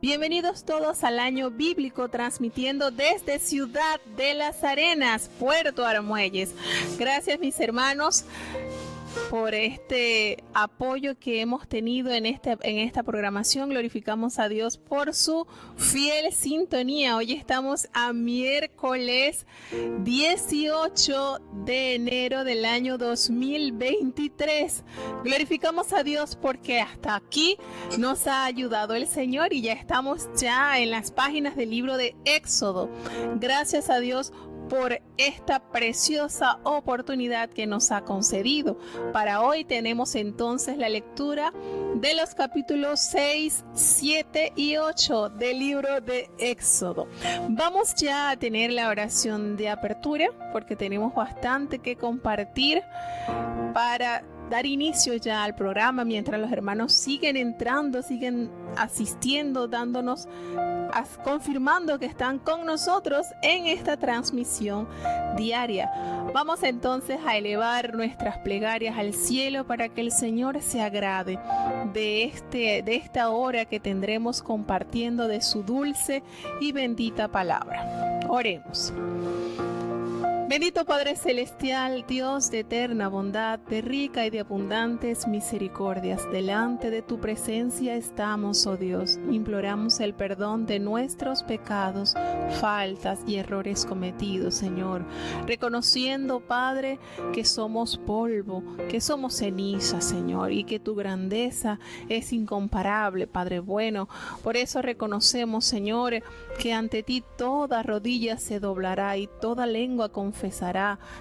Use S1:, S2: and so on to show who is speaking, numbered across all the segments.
S1: Bienvenidos todos al Año Bíblico, transmitiendo desde Ciudad de las Arenas, Puerto Armuelles. Gracias, mis hermanos, por este apoyo que hemos tenido en esta programación. Glorificamos a Dios por su fiel sintonía. Hoy estamos a miércoles 18 de enero del año 2023. Glorificamos a Dios porque hasta aquí nos ha ayudado el Señor y ya estamos en las páginas del libro de Éxodo. Gracias a Dios por esta preciosa oportunidad que nos ha concedido. Para hoy tenemos entonces la lectura de los capítulos 6, 7 y 8 del libro de Éxodo. Vamos ya a tener la oración de apertura porque tenemos bastante que compartir para dar inicio ya al programa, mientras los hermanos siguen entrando, siguen asistiendo, confirmando que están con nosotros en esta transmisión diaria. Vamos entonces a elevar nuestras plegarias al cielo para que el Señor se agrade de esta hora que tendremos compartiendo de su dulce y bendita palabra. Oremos. Bendito Padre Celestial, Dios de eterna bondad, de rica y de abundantes misericordias, delante de tu presencia estamos, oh Dios. Imploramos el perdón de nuestros pecados, faltas y errores cometidos, Señor. Reconociendo, Padre, que somos polvo, que somos ceniza, Señor, y que tu grandeza es incomparable, Padre bueno. Por eso reconocemos, Señor, que ante ti toda rodilla se doblará y toda lengua confesará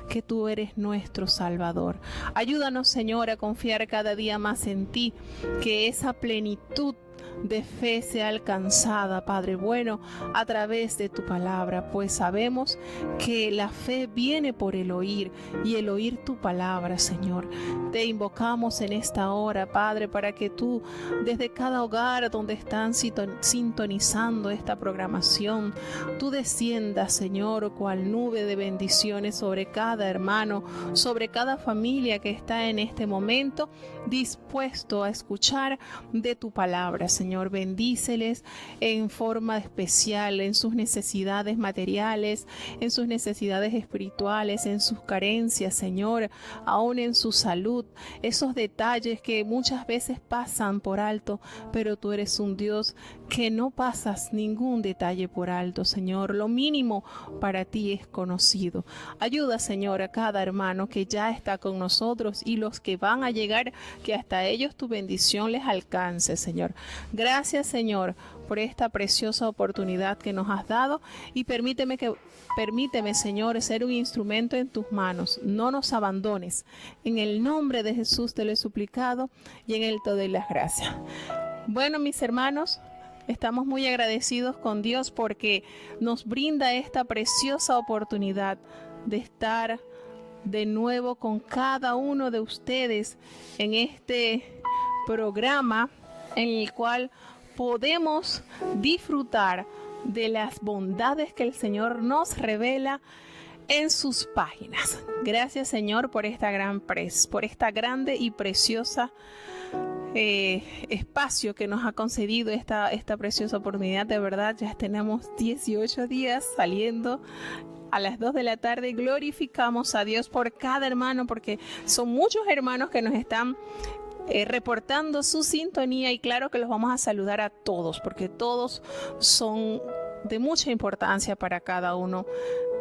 S1: que tú eres nuestro Salvador. Ayúdanos, Señor, a confiar cada día más en ti, que esa plenitud de fe sea alcanzada, Padre bueno, a través de tu palabra, pues sabemos que la fe viene por el oír y el oír tu palabra, Señor. Te invocamos en esta hora, Padre, para que tú, desde cada hogar donde están sintonizando esta programación, tú desciendas, Señor, cual nube de bendiciones sobre cada hermano, sobre cada familia que está en este momento dispuesto a escuchar de tu palabra, Señor. Bendíceles en forma especial en sus necesidades materiales, en sus necesidades espirituales, en sus carencias, Señor, aún en su salud, esos detalles que muchas veces pasan por alto, pero tú eres un Dios que no pasas ningún detalle por alto, Señor. Lo mínimo para ti es conocido. Ayuda, Señor, a cada hermano que ya está con nosotros y los que van a llegar, que hasta ellos tu bendición les alcance, Señor. Gracias, Señor, por esta preciosa oportunidad que nos has dado y permíteme, Señor, ser un instrumento en tus manos. No nos abandones. En el nombre de Jesús te lo he suplicado y en Él te doy las gracias. Bueno, mis hermanos, estamos muy agradecidos con Dios porque nos brinda esta preciosa oportunidad de estar de nuevo con cada uno de ustedes en este programa en el cual podemos disfrutar de las bondades que el Señor nos revela en sus páginas. Gracias, Señor, por esta grande y preciosa espacio que nos ha concedido esta preciosa oportunidad. De verdad, ya tenemos 18 días saliendo a las 2 de la tarde. Glorificamos a Dios por cada hermano, porque son muchos hermanos que nos están reportando su sintonía, y claro que los vamos a saludar a todos porque todos son de mucha importancia para cada uno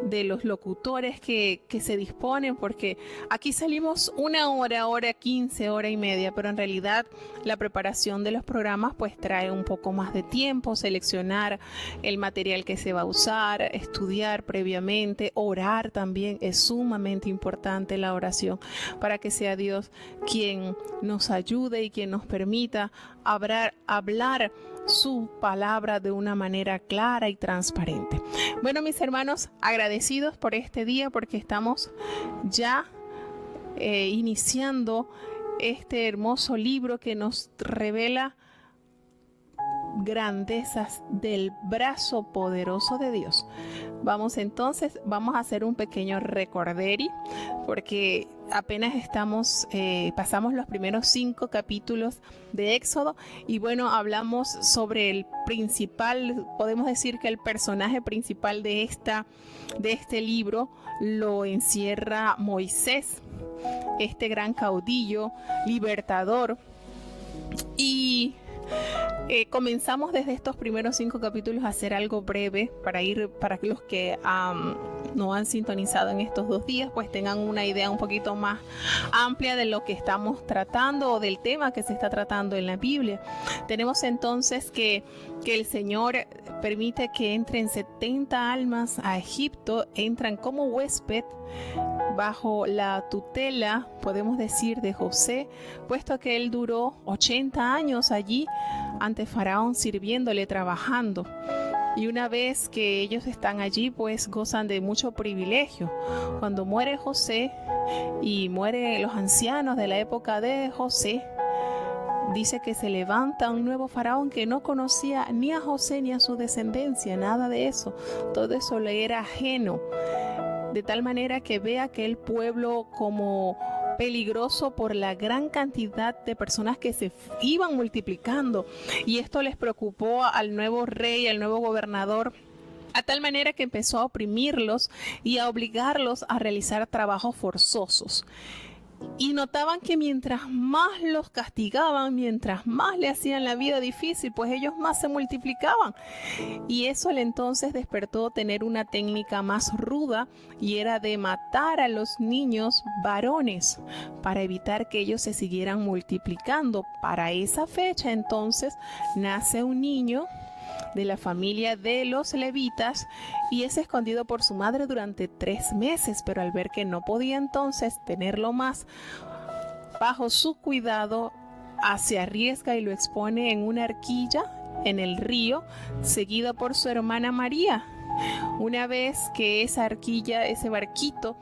S1: de los locutores que se disponen, porque aquí salimos una hora 15, hora y media, pero en realidad la preparación de los programas pues trae un poco más de tiempo, seleccionar el material que se va a usar, estudiar previamente, orar también. Es sumamente importante la oración para que sea Dios quien nos ayude y quien nos permita hablar su palabra de una manera clara y transparente. Bueno, mis hermanos, agradecidos por este día porque estamos ya iniciando este hermoso libro que nos revela grandezas del brazo poderoso de Dios. Vamos a hacer un pequeño recorderi, porque apenas pasamos los primeros 5 capítulos de Éxodo, y bueno, hablamos sobre el principal, podemos decir que el personaje principal de este libro lo encierra Moisés, este gran caudillo, libertador. Y comenzamos desde estos primeros 5 capítulos a hacer algo breve para los que no han sintonizado en estos 2 días, pues tengan una idea un poquito más amplia de lo que estamos tratando o del tema que se está tratando en la Biblia. Tenemos entonces que el Señor permite que entren 70 almas a Egipto, entran como huésped bajo la tutela, podemos decir, de José, puesto que él duró 80 años allí ante Faraón sirviéndole, trabajando. Y una vez que ellos están allí, pues gozan de mucho privilegio. Cuando muere José y mueren los ancianos de la época de José, dice que se levanta un nuevo faraón que no conocía ni a José ni a su descendencia, nada de eso. Todo eso le era ajeno. De tal manera que ve a aquel pueblo como peligroso por la gran cantidad de personas que se iban multiplicando, y esto les preocupó al nuevo rey, al nuevo gobernador, a tal manera que empezó a oprimirlos y a obligarlos a realizar trabajos forzosos. Y notaban que mientras más los castigaban, mientras más le hacían la vida difícil, pues ellos más se multiplicaban. Y eso le entonces despertó tener una técnica más ruda, y era de matar a los niños varones para evitar que ellos se siguieran multiplicando. Para esa fecha entonces nace un niño de la familia de los levitas y es escondido por su madre durante 3 meses, pero al ver que no podía entonces tenerlo más bajo su cuidado, se arriesga y lo expone en una arquilla en el río, seguido por su hermana María. Una vez que esa arquilla, ese barquito,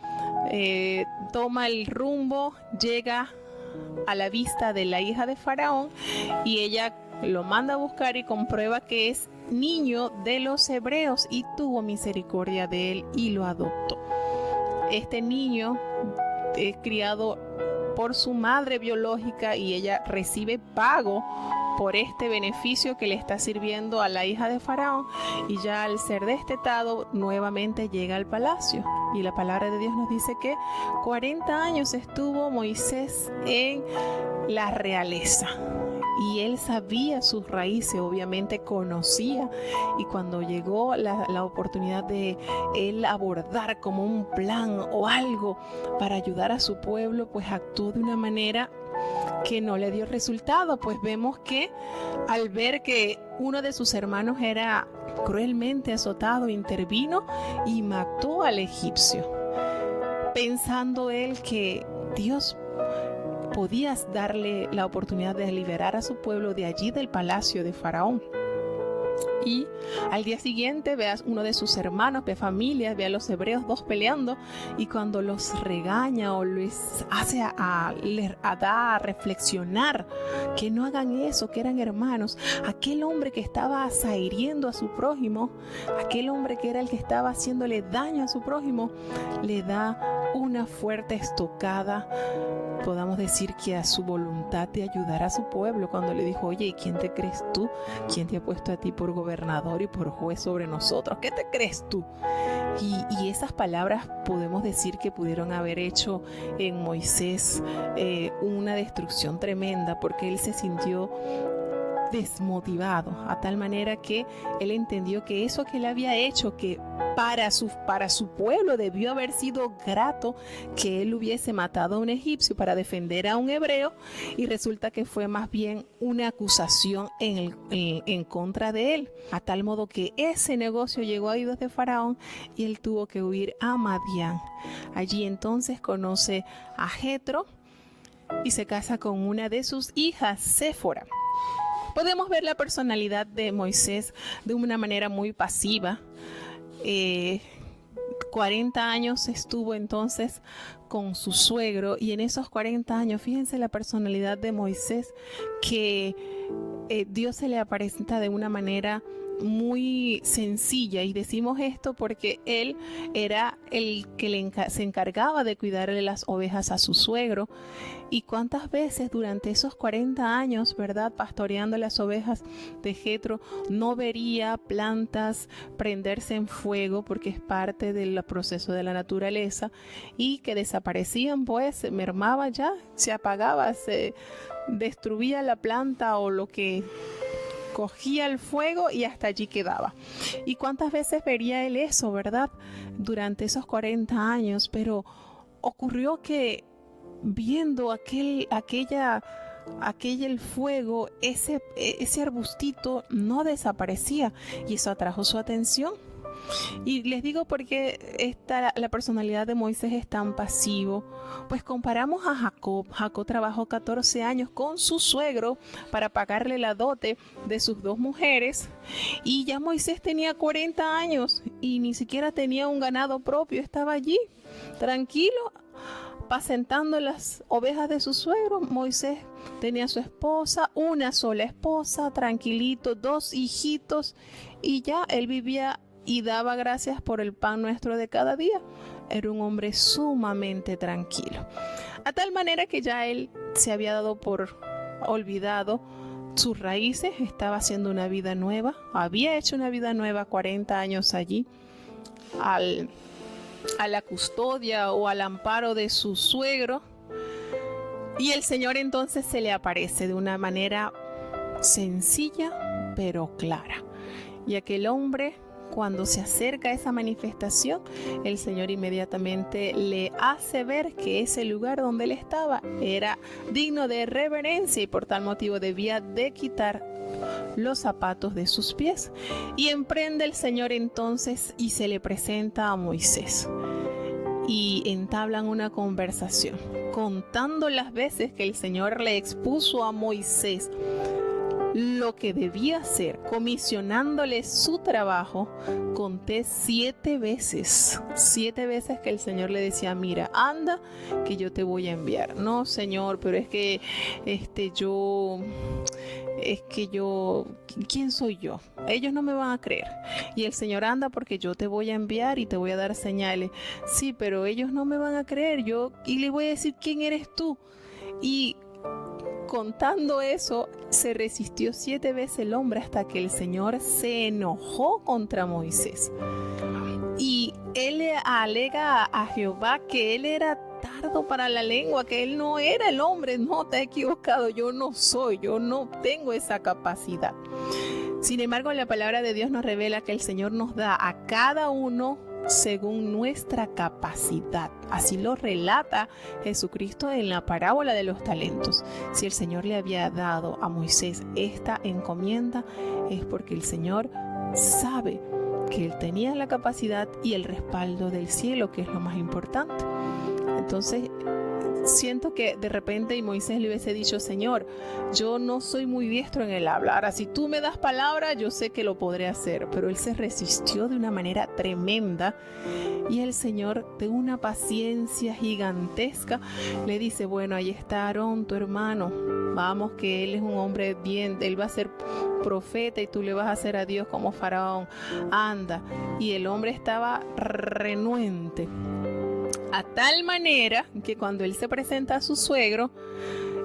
S1: toma el rumbo, llega a la vista de la hija de Faraón, y ella lo manda a buscar y comprueba que es niño de los hebreos, y tuvo misericordia de él y lo adoptó. Este niño es criado por su madre biológica y ella recibe pago por este beneficio que le está sirviendo a la hija de Faraón, y ya al ser destetado nuevamente llega al palacio. Y la palabra de Dios nos dice que 40 años estuvo Moisés en la realeza. Y él sabía sus raíces, obviamente conocía, y cuando llegó la oportunidad de él abordar como un plan o algo para ayudar a su pueblo, pues actuó de una manera que no le dio resultado. Pues vemos que al ver que uno de sus hermanos era cruelmente azotado, intervino y mató al egipcio, pensando él que Dios podías darle la oportunidad de liberar a su pueblo de allí del palacio de Faraón. Y al día siguiente ve a uno de sus hermanos, ve familias, ve a los hebreos 2 peleando, y cuando los regaña o les hace da a reflexionar que no hagan eso, que eran hermanos, aquel hombre que estaba hiriendo a su prójimo, aquel hombre que era el que estaba haciéndole daño a su prójimo, le da una fuerte estocada, podamos decir que a su voluntad de ayudar a su pueblo, cuando le dijo: oye, ¿y quién te crees tú? ¿Quién te ha puesto a ti por gobernador y por juez sobre nosotros? ¿Qué te crees tú? Y esas palabras podemos decir que pudieron haber hecho en Moisés una destrucción tremenda, porque él se sintió desmotivado, a tal manera que él entendió que eso que él había hecho, que para su pueblo debió haber sido grato que él hubiese matado a un egipcio para defender a un hebreo, y resulta que fue más bien una acusación en contra de él, a tal modo que ese negocio llegó a oídos de Faraón y él tuvo que huir a Madián. Allí entonces conoce a Jetro y se casa con una de sus hijas, Séfora. Podemos ver la personalidad de Moisés de una manera muy pasiva. 40 años estuvo entonces con su suegro, y en esos 40 años, fíjense la personalidad de Moisés, que Dios se le aparenta de una manera muy sencilla, y decimos esto porque él era el que se encargaba de cuidarle las ovejas a su suegro. Y cuántas veces durante esos 40 años, ¿verdad?, pastoreando las ovejas de Jetro, no vería plantas prenderse en fuego, porque es parte del proceso de la naturaleza, y que desaparecían, pues se mermaba ya, se apagaba, se destruía la planta o lo que cogía el fuego, y hasta allí quedaba. ¿Y cuántas veces vería él eso, verdad?, durante esos 40 años? Pero ocurrió que viendo aquel el fuego, ese arbustito no desaparecía, y eso atrajo su atención. Y les digo por qué la personalidad de Moisés es tan pasivo. Pues comparamos a Jacob. Jacob trabajó 14 años con su suegro para pagarle la dote de sus 2 mujeres. Y ya Moisés tenía 40 años y ni siquiera tenía un ganado propio. Estaba allí, tranquilo, apacentando las ovejas de su suegro. Moisés tenía a su esposa, una sola esposa, tranquilito, 2 hijitos, y ya él vivía y daba gracias por el pan nuestro de cada día. Era un hombre sumamente tranquilo. A tal manera que ya él se había dado por olvidado sus raíces, estaba haciendo una vida nueva, había hecho una vida nueva 40 años allí, a la custodia o al amparo de su suegro. Y el Señor entonces se le aparece de una manera sencilla pero clara. Y aquel hombre, cuando se acerca a esa manifestación, el Señor inmediatamente le hace ver que ese lugar donde él estaba era digno de reverencia, y por tal motivo debía de quitar los zapatos de sus pies. Y emprende el Señor entonces y se le presenta a Moisés, y entablan una conversación, contando las veces que el Señor le expuso a Moisés lo que debía hacer, comisionándole su trabajo. Conté 7 veces que el Señor le decía: mira, anda, que yo te voy a enviar. No, Señor, pero es que yo, ¿quién soy yo? Ellos no me van a creer. Y el Señor: anda, porque yo te voy a enviar y te voy a dar señales. Sí, pero ellos no me van a creer. Y le voy a decir: ¿quién eres tú? Y contando eso, se resistió 7 veces el hombre, hasta que el Señor se enojó contra Moisés. Y él le alega a Jehová que él era tardo para la lengua, que él no era el hombre. No, te has equivocado, yo no tengo esa capacidad. Sin embargo, la palabra de Dios nos revela que el Señor nos da a cada uno según nuestra capacidad. Así lo relata Jesucristo en la parábola de los talentos. Si el Señor le había dado a Moisés esta encomienda, es porque el Señor sabe que él tenía la capacidad y el respaldo del cielo, que es lo más importante. Entonces, siento que de repente Moisés le hubiese dicho: Señor, yo no soy muy diestro en el hablar. Ahora, si tú me das palabra, yo sé que lo podré hacer. Pero él se resistió de una manera tremenda, y el Señor, de una paciencia gigantesca, le dice: bueno, ahí está Aarón, tu hermano. Vamos, que él es un hombre bien, él va a ser profeta y tú le vas a hacer a Dios como Faraón. Anda. Y el hombre estaba renuente, a tal manera que cuando él se presenta a su suegro,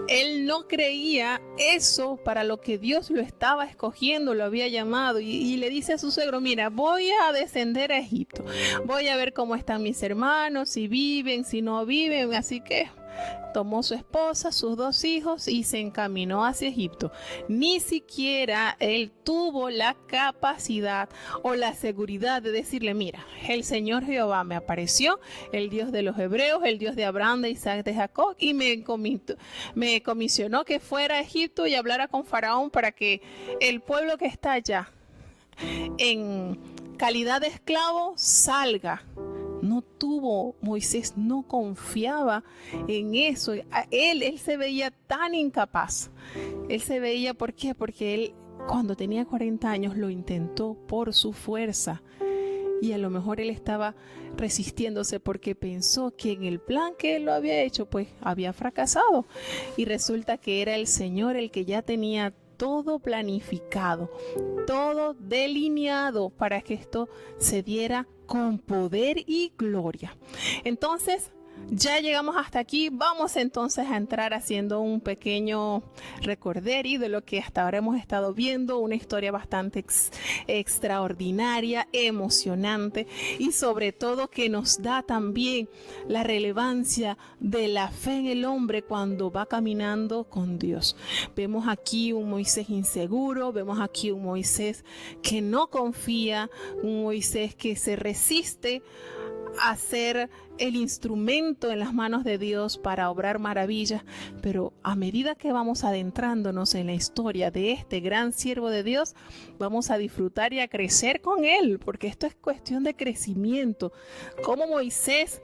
S1: él no creía eso para lo que Dios lo estaba escogiendo, lo había llamado, y le dice a su suegro: mira, voy a descender a Egipto, voy a ver cómo están mis hermanos, si viven, si no viven. Así que tomó su esposa, sus 2 hijos y se encaminó hacia Egipto. Ni siquiera él tuvo la capacidad o la seguridad de decirle: mira, el Señor Jehová me apareció, el Dios de los hebreos, el Dios de Abraham, de Isaac, de Jacob, y me comisionó que fuera a Egipto y hablara con Faraón para que el pueblo que está allá en calidad de esclavo salga. No tuvo, Moisés no confiaba en eso. Él se veía tan incapaz. Él se veía, ¿por qué? Porque él, cuando tenía 40 años, lo intentó por su fuerza. y a lo mejor él estaba resistiéndose porque pensó que en el plan que él lo había hecho, pues había fracasado. Y resulta que era el Señor el que ya tenía todo planificado, todo delineado para que esto se diera con poder y gloria. Entonces, ya llegamos hasta aquí. Vamos entonces a entrar haciendo un pequeño recorderis de lo que hasta ahora hemos estado viendo, una historia bastante extraordinaria, emocionante y sobre todo que nos da también la relevancia de la fe en el hombre cuando va caminando con Dios. Vemos aquí un Moisés inseguro, vemos aquí un Moisés que no confía, un Moisés que se resiste a ser el instrumento en las manos de Dios para obrar maravillas, pero a medida que vamos adentrándonos en la historia de este gran siervo de Dios, vamos a disfrutar y a crecer con él, porque esto es cuestión de crecimiento. Como Moisés,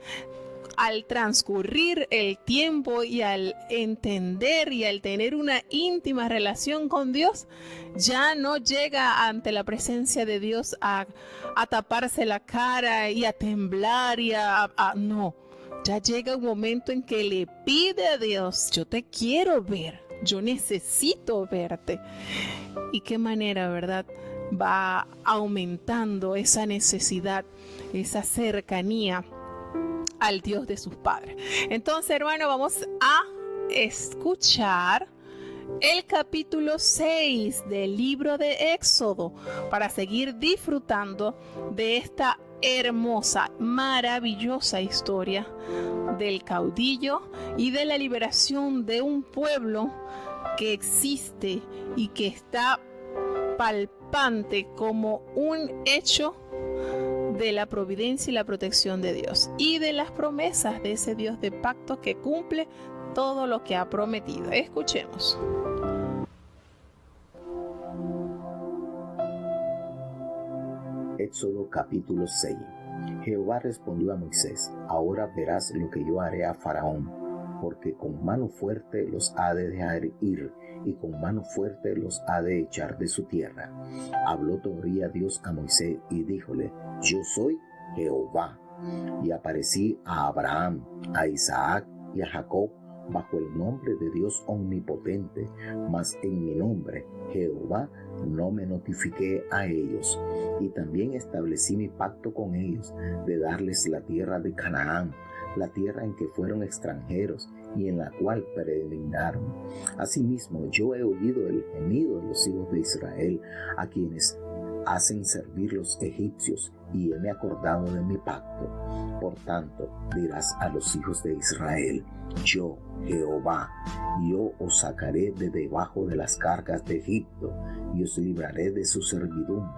S1: al transcurrir el tiempo y al entender y al tener una íntima relación con Dios, ya no llega ante la presencia de Dios a taparse la cara y a temblar y no. Ya llega un momento en que le pide a Dios: yo te quiero ver, yo necesito verte. Y qué manera, ¿verdad? Va aumentando esa necesidad, esa cercanía al Dios de sus padres. Entonces, hermano, vamos a escuchar el capítulo 6 del libro de Éxodo para seguir disfrutando de esta hermosa, maravillosa historia del caudillo y de la liberación de un pueblo que existe y que está palpante como un hecho de la providencia y la protección de Dios y de las promesas de ese Dios de pacto que cumple todo lo que ha prometido. Escuchemos.
S2: Éxodo capítulo 6. Jehová respondió a Moisés: ahora verás lo que yo haré a Faraón, porque con mano fuerte los ha de dejar ir, y con mano fuerte los ha de echar de su tierra. Habló todavía Dios a Moisés y díjole: yo soy Jehová. Y aparecí a Abraham, a Isaac y a Jacob bajo el nombre de Dios omnipotente, mas en mi nombre, Jehová, no me notifiqué a ellos. Y también establecí mi pacto con ellos de darles la tierra de Canaán, la tierra en que fueron extranjeros y en la cual peregrinaron. Asimismo, yo he oído el gemido de los hijos de Israel, a quienes hacen servir los egipcios, y me acordado de mi pacto. Por tanto, dirás a los hijos de Israel: yo, Jehová, yo os sacaré de debajo de las cargas de Egipto, y os libraré de su servidumbre,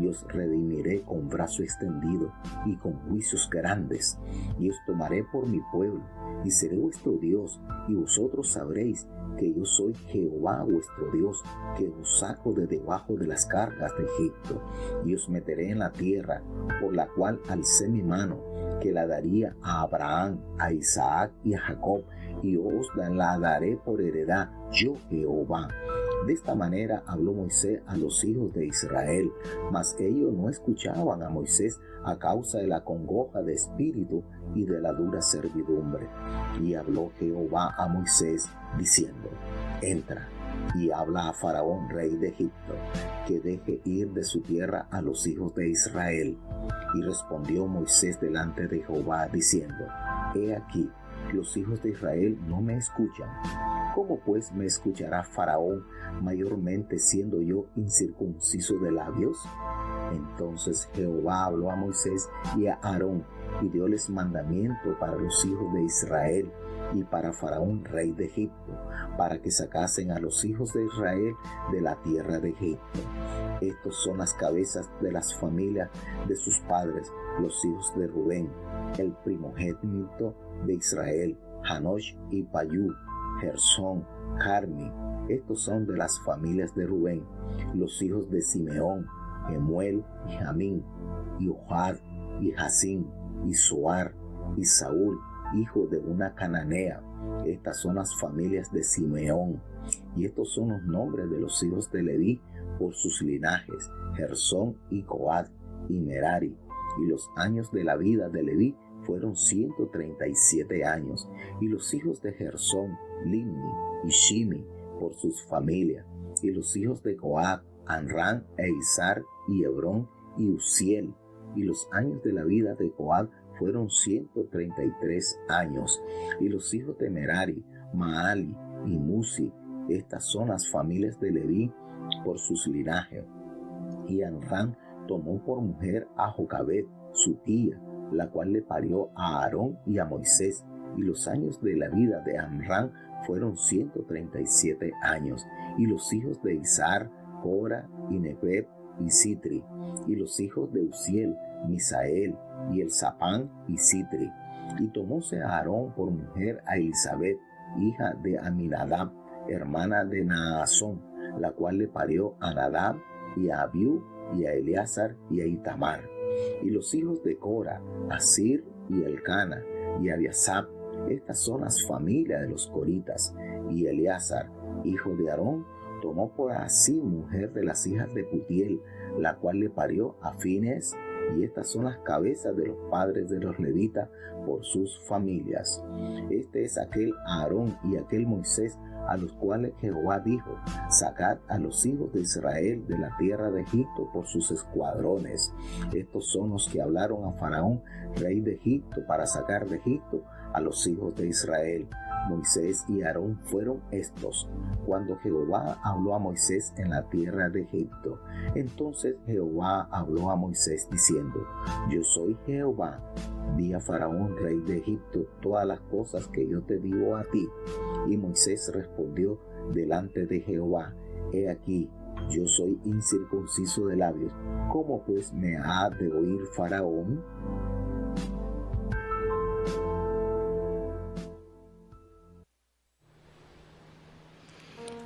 S2: y os redimiré con brazo extendido y con juicios grandes, y os tomaré por mi pueblo, y seré vuestro Dios, y vosotros sabréis que yo soy Jehová vuestro Dios, que os saco de debajo de las cargas de Egipto, y os meteré en la tierra por la cual alcé mi mano, que la daría a Abraham, a Isaac y a Jacob, y os la daré por heredad, yo Jehová. De esta manera habló Moisés a los hijos de Israel, mas ellos no escuchaban a Moisés a causa de la congoja de espíritu y de la dura servidumbre. Y habló Jehová a Moisés diciendo: entra y habla a Faraón, rey de Egipto, que deje ir de su tierra a los hijos de Israel. Y respondió Moisés delante de Jehová diciendo: he aquí, los hijos de Israel no me escuchan. ¿Cómo pues me escuchará Faraón, mayormente siendo yo incircunciso de labios? Entonces Jehová habló a Moisés y a Aarón, y dióles mandamiento para los hijos de Israel y para Faraón, rey de Egipto, para que sacasen a los hijos de Israel de la tierra de Egipto. Estos son las cabezas de las familias de sus padres, los hijos de Rubén, el primogénito de Israel, Hanoch y Payú, Gersón, Carmi. Estos son de las familias de Rubén. Los hijos de Simeón, Emuel y Jamín, y Ohad y Jacín, y Zoar, y Saúl, hijo de una cananea. Estas son las familias de Simeón. Y estos son los nombres de los hijos de Leví por sus linajes: Gersón y Coat y Merari. y los años de la vida de Leví fueron 137 años, y los hijos de Gersón, Limni y Shimi por sus familias, y los hijos de Coat, Amram e Izhar y Hebrón y Uziel, y los años de la vida de Coat fueron 133 años, y los hijos de Merari, Maali y Musi. Estas son las familias de Leví por sus linajes. Y Amram tomó por mujer a Jocabed, su tía, la cual le parió a Aarón y a Moisés, y los años de la vida de Amram fueron 137 años, y los hijos de Izhar, Cora y Nebeb y Sitri, y los hijos de Uziel, Misael y Elzapán y Sitri. Y tomóse a Aarón por mujer a Elisabet, hija de Aminadab, hermana de Naasón, la cual le parió a Nadab y a Abiú y a Eleazar y a Itamar. Y los hijos de Cora, Asir y Elcana y Abiasap. Estas son las familias de los coritas. Y Eleazar, hijo de Aarón, tomó por así mujer de las hijas de Putiel, la cual le parió a Fines. Y estas son las cabezas de los padres de los levitas por sus familias. Este es aquel Aarón y aquel Moisés, a los cuales Jehová dijo: sacad a los hijos de Israel de la tierra de Egipto por sus escuadrones. Estos son los que hablaron a Faraón, rey de Egipto, para sacar de Egipto a los hijos de Israel. Moisés y Aarón fueron estos, cuando Jehová habló a Moisés en la tierra de Egipto. Entonces Jehová habló a Moisés diciendo: yo soy Jehová. Di a Faraón, rey de Egipto, todas las cosas que yo te digo a ti. Y Moisés respondió delante de Jehová: he aquí, yo soy incircunciso de labios. ¿Cómo pues me ha de oír Faraón?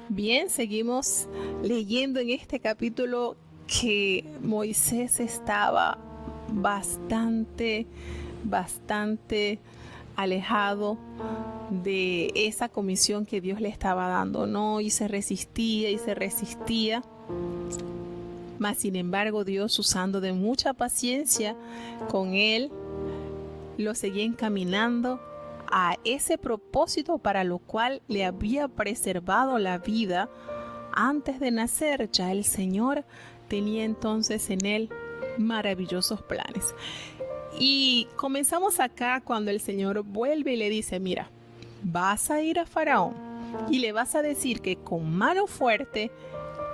S1: Bien, seguimos leyendo en este capítulo que Moisés estaba bastante alejado de esa comisión que Dios le estaba dando, ¿no? Y se resistía. Mas sin embargo, Dios, usando de mucha paciencia con él, lo seguía encaminando a ese propósito para lo cual le había preservado la vida antes de nacer. Ya el Señor tenía entonces en él maravillosos planes. Y comenzamos acá cuando el Señor vuelve y le dice: mira, vas a ir a Faraón y le vas a decir que con mano fuerte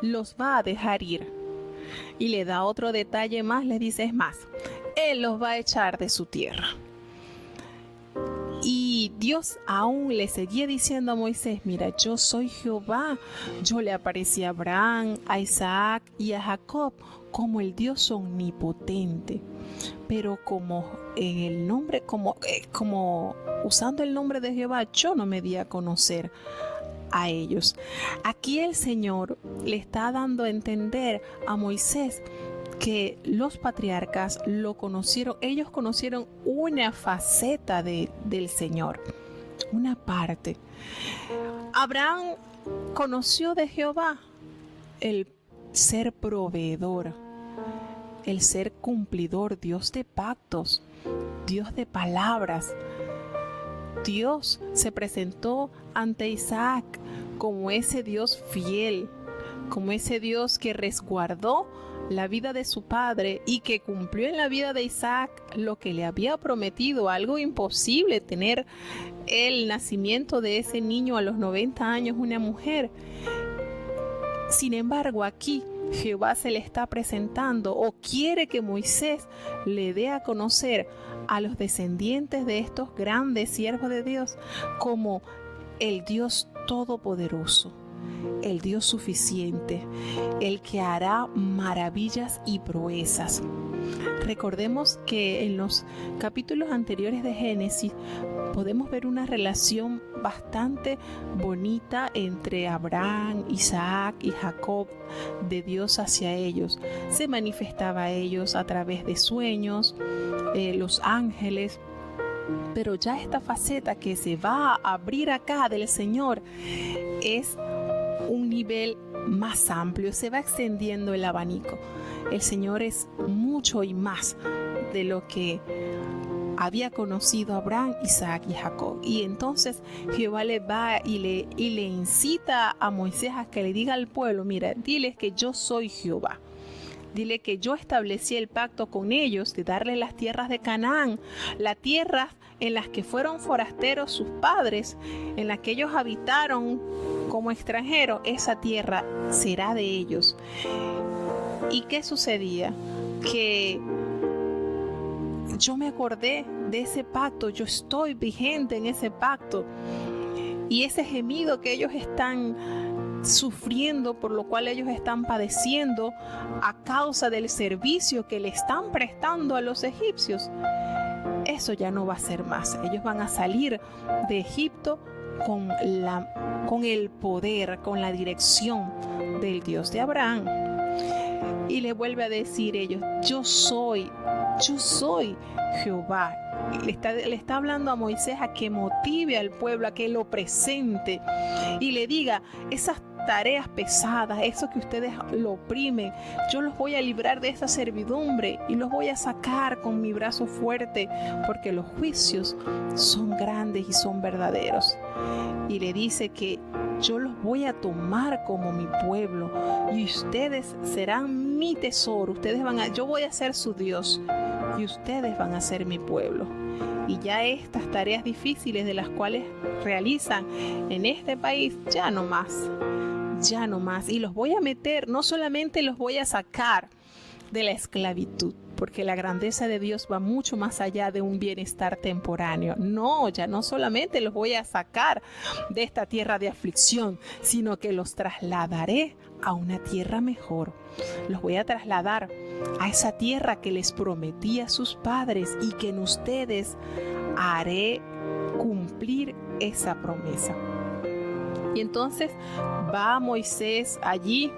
S1: los va a dejar ir. Y le da otro detalle más, le dice: es más, él los va a echar de su tierra. Y Dios aún le seguía diciendo a Moisés: mira, yo soy Jehová. Yo le aparecí a Abraham, a Isaac y a Jacob como el Dios omnipotente. Pero como en el nombre, como usando el nombre de Jehová, yo no me di a conocer a ellos. Aquí el Señor le está dando a entender a Moisés que los patriarcas lo conocieron, ellos conocieron una faceta del Señor, una parte. Abraham conoció de Jehová el ser proveedor, el ser cumplidor, Dios de pactos, Dios de palabras. Dios se presentó ante Isaac como ese Dios fiel, como ese Dios que resguardó la vida de su padre y que cumplió en la vida de Isaac lo que le había prometido, algo imposible, tener el nacimiento de ese niño a los 90 años, una mujer. Sin embargo, aquí Jehová se le está presentando o quiere que Moisés le dé a conocer a los descendientes de estos grandes siervos de Dios como el Dios todopoderoso, el Dios suficiente, el que hará maravillas y proezas. Recordemos que en los capítulos anteriores de Génesis podemos ver una relación bastante bonita entre Abraham, Isaac y Jacob, de Dios hacia ellos. Se manifestaba a ellos a través de sueños, los ángeles. Pero ya esta faceta que se va a abrir acá del Señor es un nivel más amplio, se va extendiendo el abanico. El Señor es mucho y más de lo que había conocido a Abraham, Isaac y Jacob. Y entonces Jehová le va y le incita a Moisés a que le diga al pueblo, mira, diles que yo soy Jehová. Dile que yo establecí el pacto con ellos de darles las tierras de Canaán, las tierras en las que fueron forasteros sus padres, en las que ellos habitaron como extranjeros. Esa tierra será de ellos. ¿Y qué sucedía? Que yo me acordé de ese pacto, yo estoy vigente en ese pacto. Y ese gemido que ellos están sufriendo, por lo cual ellos están padeciendo a causa del servicio que le están prestando a los egipcios, eso ya no va a ser más. Ellos van a salir de Egipto con el poder, con la dirección del Dios de Abraham. Y le vuelve a decir ellos, yo soy Jehová. Le está hablando a Moisés a que motive al pueblo, a que lo presente y le diga, esas tareas pesadas, eso que ustedes lo oprimen, yo los voy a librar de esa servidumbre y los voy a sacar con mi brazo fuerte, porque los juicios son grandes y son verdaderos. Y le dice que yo los voy a tomar como mi pueblo y ustedes serán mi tesoro. Yo voy a ser su Dios y ustedes van a ser mi pueblo. Y ya estas tareas difíciles de las cuales realizan en este país, ya no más. Y los voy a meter, no solamente los voy a sacar de la esclavitud, porque la grandeza de Dios va mucho más allá de un bienestar temporáneo. No, ya no solamente los voy a sacar de esta tierra de aflicción, sino que los trasladaré a una tierra mejor. Los voy a trasladar a esa tierra que les prometí a sus padres y que en ustedes haré cumplir esa promesa. Y entonces va Moisés allí,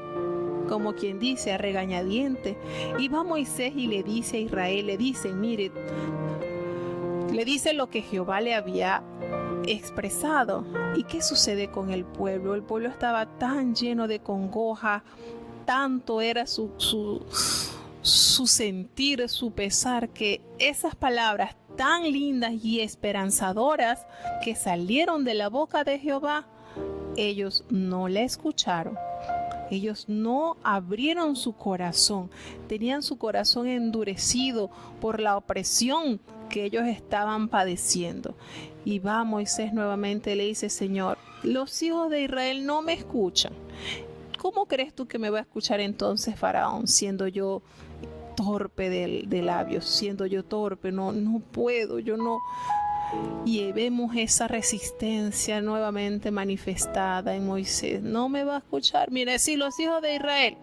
S1: como quien dice, a regañadiente, y va Moisés y le dice a Israel, le dice lo que Jehová le había expresado. ¿Y qué sucede con el pueblo? El pueblo estaba tan lleno de congoja, tanto era su sentir, su pesar, que esas palabras tan lindas y esperanzadoras que salieron de la boca de Jehová, ellos no le escucharon. Ellos no abrieron su corazón, tenían su corazón endurecido por la opresión que ellos estaban padeciendo. Y va Moisés nuevamente, le dice, Señor, los hijos de Israel no me escuchan. ¿Cómo crees tú que me va a escuchar entonces Faraón, siendo yo torpe de labios, siendo yo torpe? No puedo, yo no. Y vemos esa resistencia nuevamente manifestada en Moisés. No me va a escuchar. Mire, si los hijos de Israel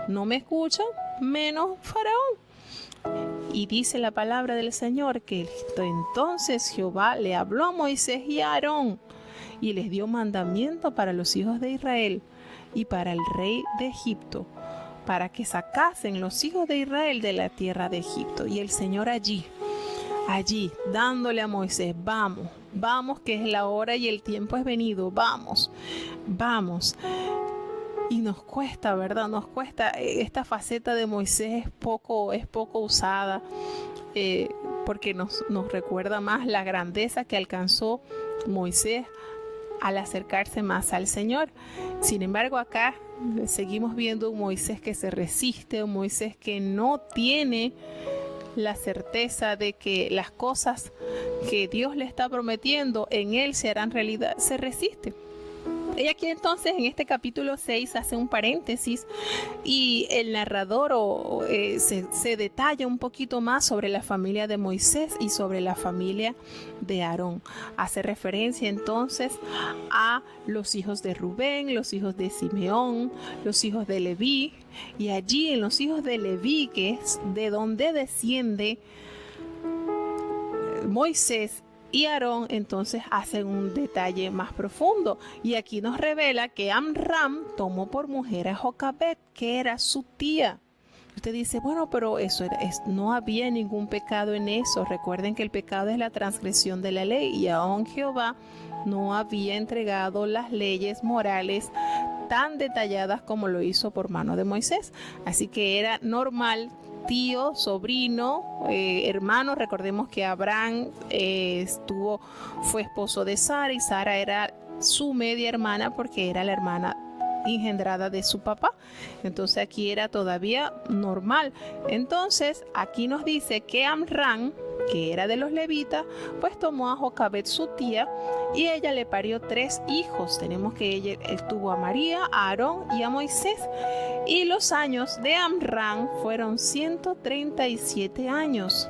S1: no me escuchan, menos Faraón. Y dice la palabra del Señor que entonces Jehová le habló a Moisés y a Aarón y les dio mandamiento para los hijos de Israel y para el rey de Egipto, para que sacasen los hijos de Israel de la tierra de Egipto. Y el Señor allí dándole a Moisés, vamos que es la hora y el tiempo es venido, vamos. Y nos cuesta, ¿verdad? Nos cuesta. Esta faceta de Moisés es poco usada, porque nos recuerda más la grandeza que alcanzó Moisés al acercarse más al Señor. Sin embargo, acá seguimos viendo un Moisés que se resiste, un Moisés que no tiene la certeza de que las cosas que Dios le está prometiendo en él se harán realidad. Se resiste. Y aquí entonces en este capítulo 6 hace un paréntesis y el narrador se detalla un poquito más sobre la familia de Moisés y sobre la familia de Aarón. Hace referencia entonces a los hijos de Rubén, los hijos de Simeón, los hijos de Leví, y allí en los hijos de Leví, que es de donde desciende Moisés y Aarón, entonces hacen un detalle más profundo y aquí nos revela que Amram tomó por mujer a Jocabed, que era su tía. Usted dice, bueno, pero no había ningún pecado en eso. Recuerden que el pecado es la transgresión de la ley y aún Jehová no había entregado las leyes morales tan detalladas como lo hizo por mano de Moisés. Así que era normal, tío, sobrino, hermano. Recordemos que Abraham fue esposo de Sara y Sara era su media hermana porque era la hermana engendrada de su papá. Entonces aquí era todavía normal. Entonces aquí nos dice que Amram, que era de los levitas, pues tomó a Jocabed su tía y ella le parió 3 hijos. Tenemos que él tuvo a María, a Aarón y a Moisés. Y los años de Amram fueron 137 años.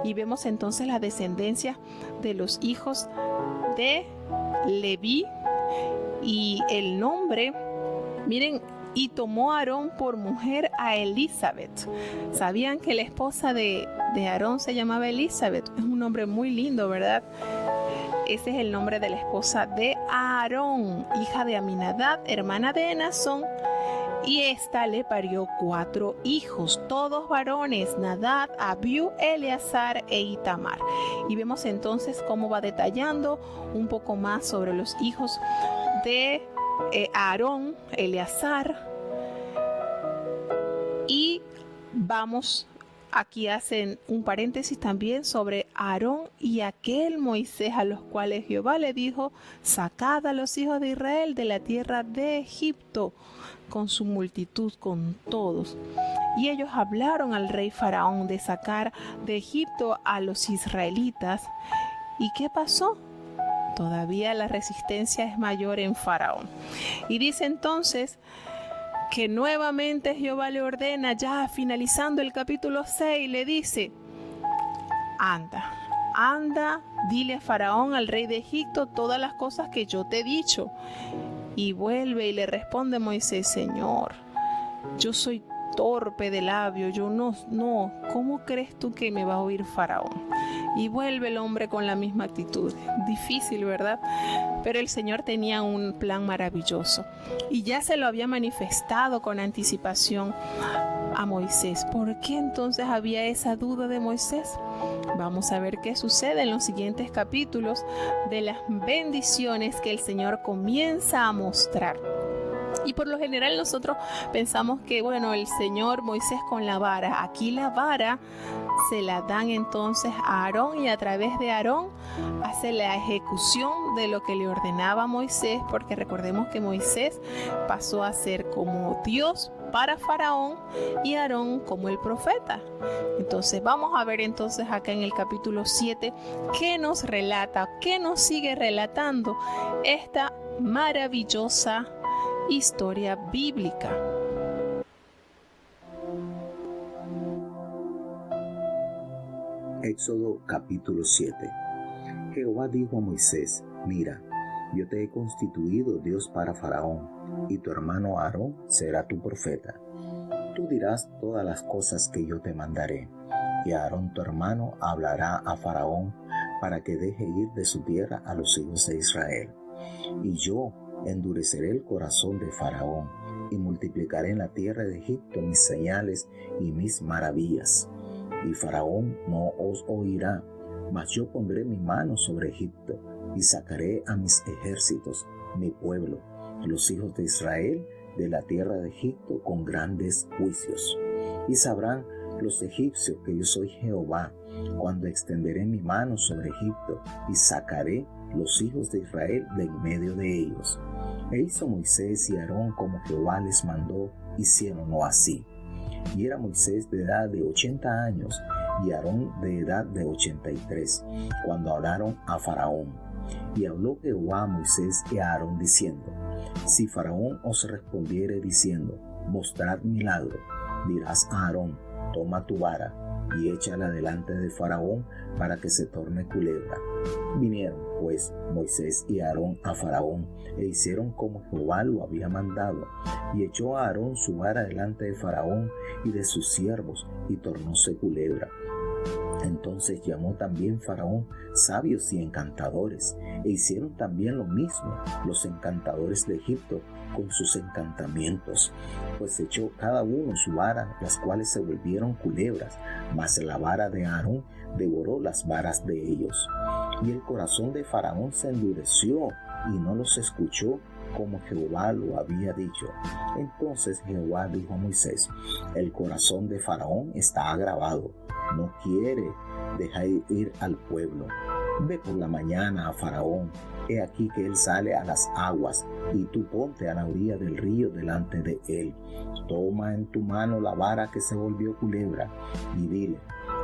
S1: Y vemos entonces la descendencia de los hijos de Leví y el nombre. Miren, y tomó a Aarón por mujer a Elizabeth. ¿Sabían que la esposa de Aarón se llamaba Elizabeth? Es un nombre muy lindo, ¿verdad? Ese es el nombre de la esposa de Aarón, hija de Aminadab, hermana de Enazón. Y esta le parió 4 hijos, todos varones: Nadab, Abiú, Eleazar e Itamar. Y vemos entonces cómo va detallando un poco más sobre los hijos de Aarón, Eleazar. Y vamos, aquí hacen un paréntesis también sobre Aarón y aquel Moisés a los cuales Jehová le dijo: sacad a los hijos de Israel de la tierra de Egipto con su multitud, con todos. Y ellos hablaron al rey Faraón de sacar de Egipto a los israelitas. ¿Y qué pasó? Todavía la resistencia es mayor en Faraón. Y dice entonces que nuevamente Jehová le ordena, ya finalizando el capítulo 6, le dice: anda, dile a Faraón, al rey de Egipto, todas las cosas que yo te he dicho. Y vuelve y le responde Moisés: Señor, yo soy torpe de labio, yo no, ¿cómo crees tú que me va a oír Faraón? Y vuelve el hombre con la misma actitud. Difícil, ¿verdad? Pero el Señor tenía un plan maravilloso y ya se lo había manifestado con anticipación a Moisés. ¿Por qué entonces había esa duda de Moisés? Vamos a ver qué sucede en los siguientes capítulos de las bendiciones que el Señor comienza a mostrar. Y por lo general nosotros pensamos que, bueno, el Señor Moisés con la vara. Aquí la vara se la dan entonces a Aarón y a través de Aarón hace la ejecución de lo que le ordenaba Moisés, porque recordemos que Moisés pasó a ser como Dios para Faraón y Aarón como el profeta. Entonces vamos a ver entonces acá en el capítulo 7 qué nos relata, qué nos sigue relatando esta maravillosa historia bíblica.
S2: Éxodo capítulo 7. Jehová dijo a Moisés: mira, yo te he constituido Dios para Faraón, y tu hermano Aarón será tu profeta. Tú dirás todas las cosas que yo te mandaré, y Aarón tu hermano hablará a Faraón para que deje ir de su tierra a los hijos de Israel. Y yo endureceré el corazón de Faraón, y multiplicaré en la tierra de Egipto mis señales y mis maravillas. Y Faraón no os oirá, mas yo pondré mi mano sobre Egipto, y sacaré a mis ejércitos, mi pueblo, los hijos de Israel, de la tierra de Egipto con grandes juicios. Y sabrán los egipcios que yo soy Jehová, cuando extenderé mi mano sobre Egipto, y sacaré los hijos de Israel de en medio de ellos. E hizo Moisés y Aarón como Jehová les mandó, hicieronlo así. Y era Moisés de edad de 80 años, y Aarón de edad de 83, cuando hablaron a Faraón. Y habló Jehová a Moisés y a Aarón diciendo: si Faraón os respondiere diciendo: mostrad milagro, dirás a Aarón: toma tu vara y échala delante de Faraón para que se torne culebra. Vinieron pues Moisés y Aarón a Faraón e hicieron como Jehová lo había mandado, y echó a Aarón su vara delante de Faraón y de sus siervos, y tornóse culebra. Entonces llamó también Faraón sabios y encantadores, e hicieron también lo mismo los encantadores de Egipto con sus encantamientos, pues echó cada uno su vara, las cuales se volvieron culebras, mas la vara de Aarón devoró las varas de ellos. Y el corazón de Faraón se endureció y no los escuchó, como Jehová lo había dicho. Entonces Jehová dijo a Moisés: el corazón de Faraón está agravado, no quiere dejar ir al pueblo. Ve por la mañana a Faraón, he aquí que él sale a las aguas, y tú ponte a la orilla del río delante de él. Toma en tu mano la vara que se volvió culebra, y dile: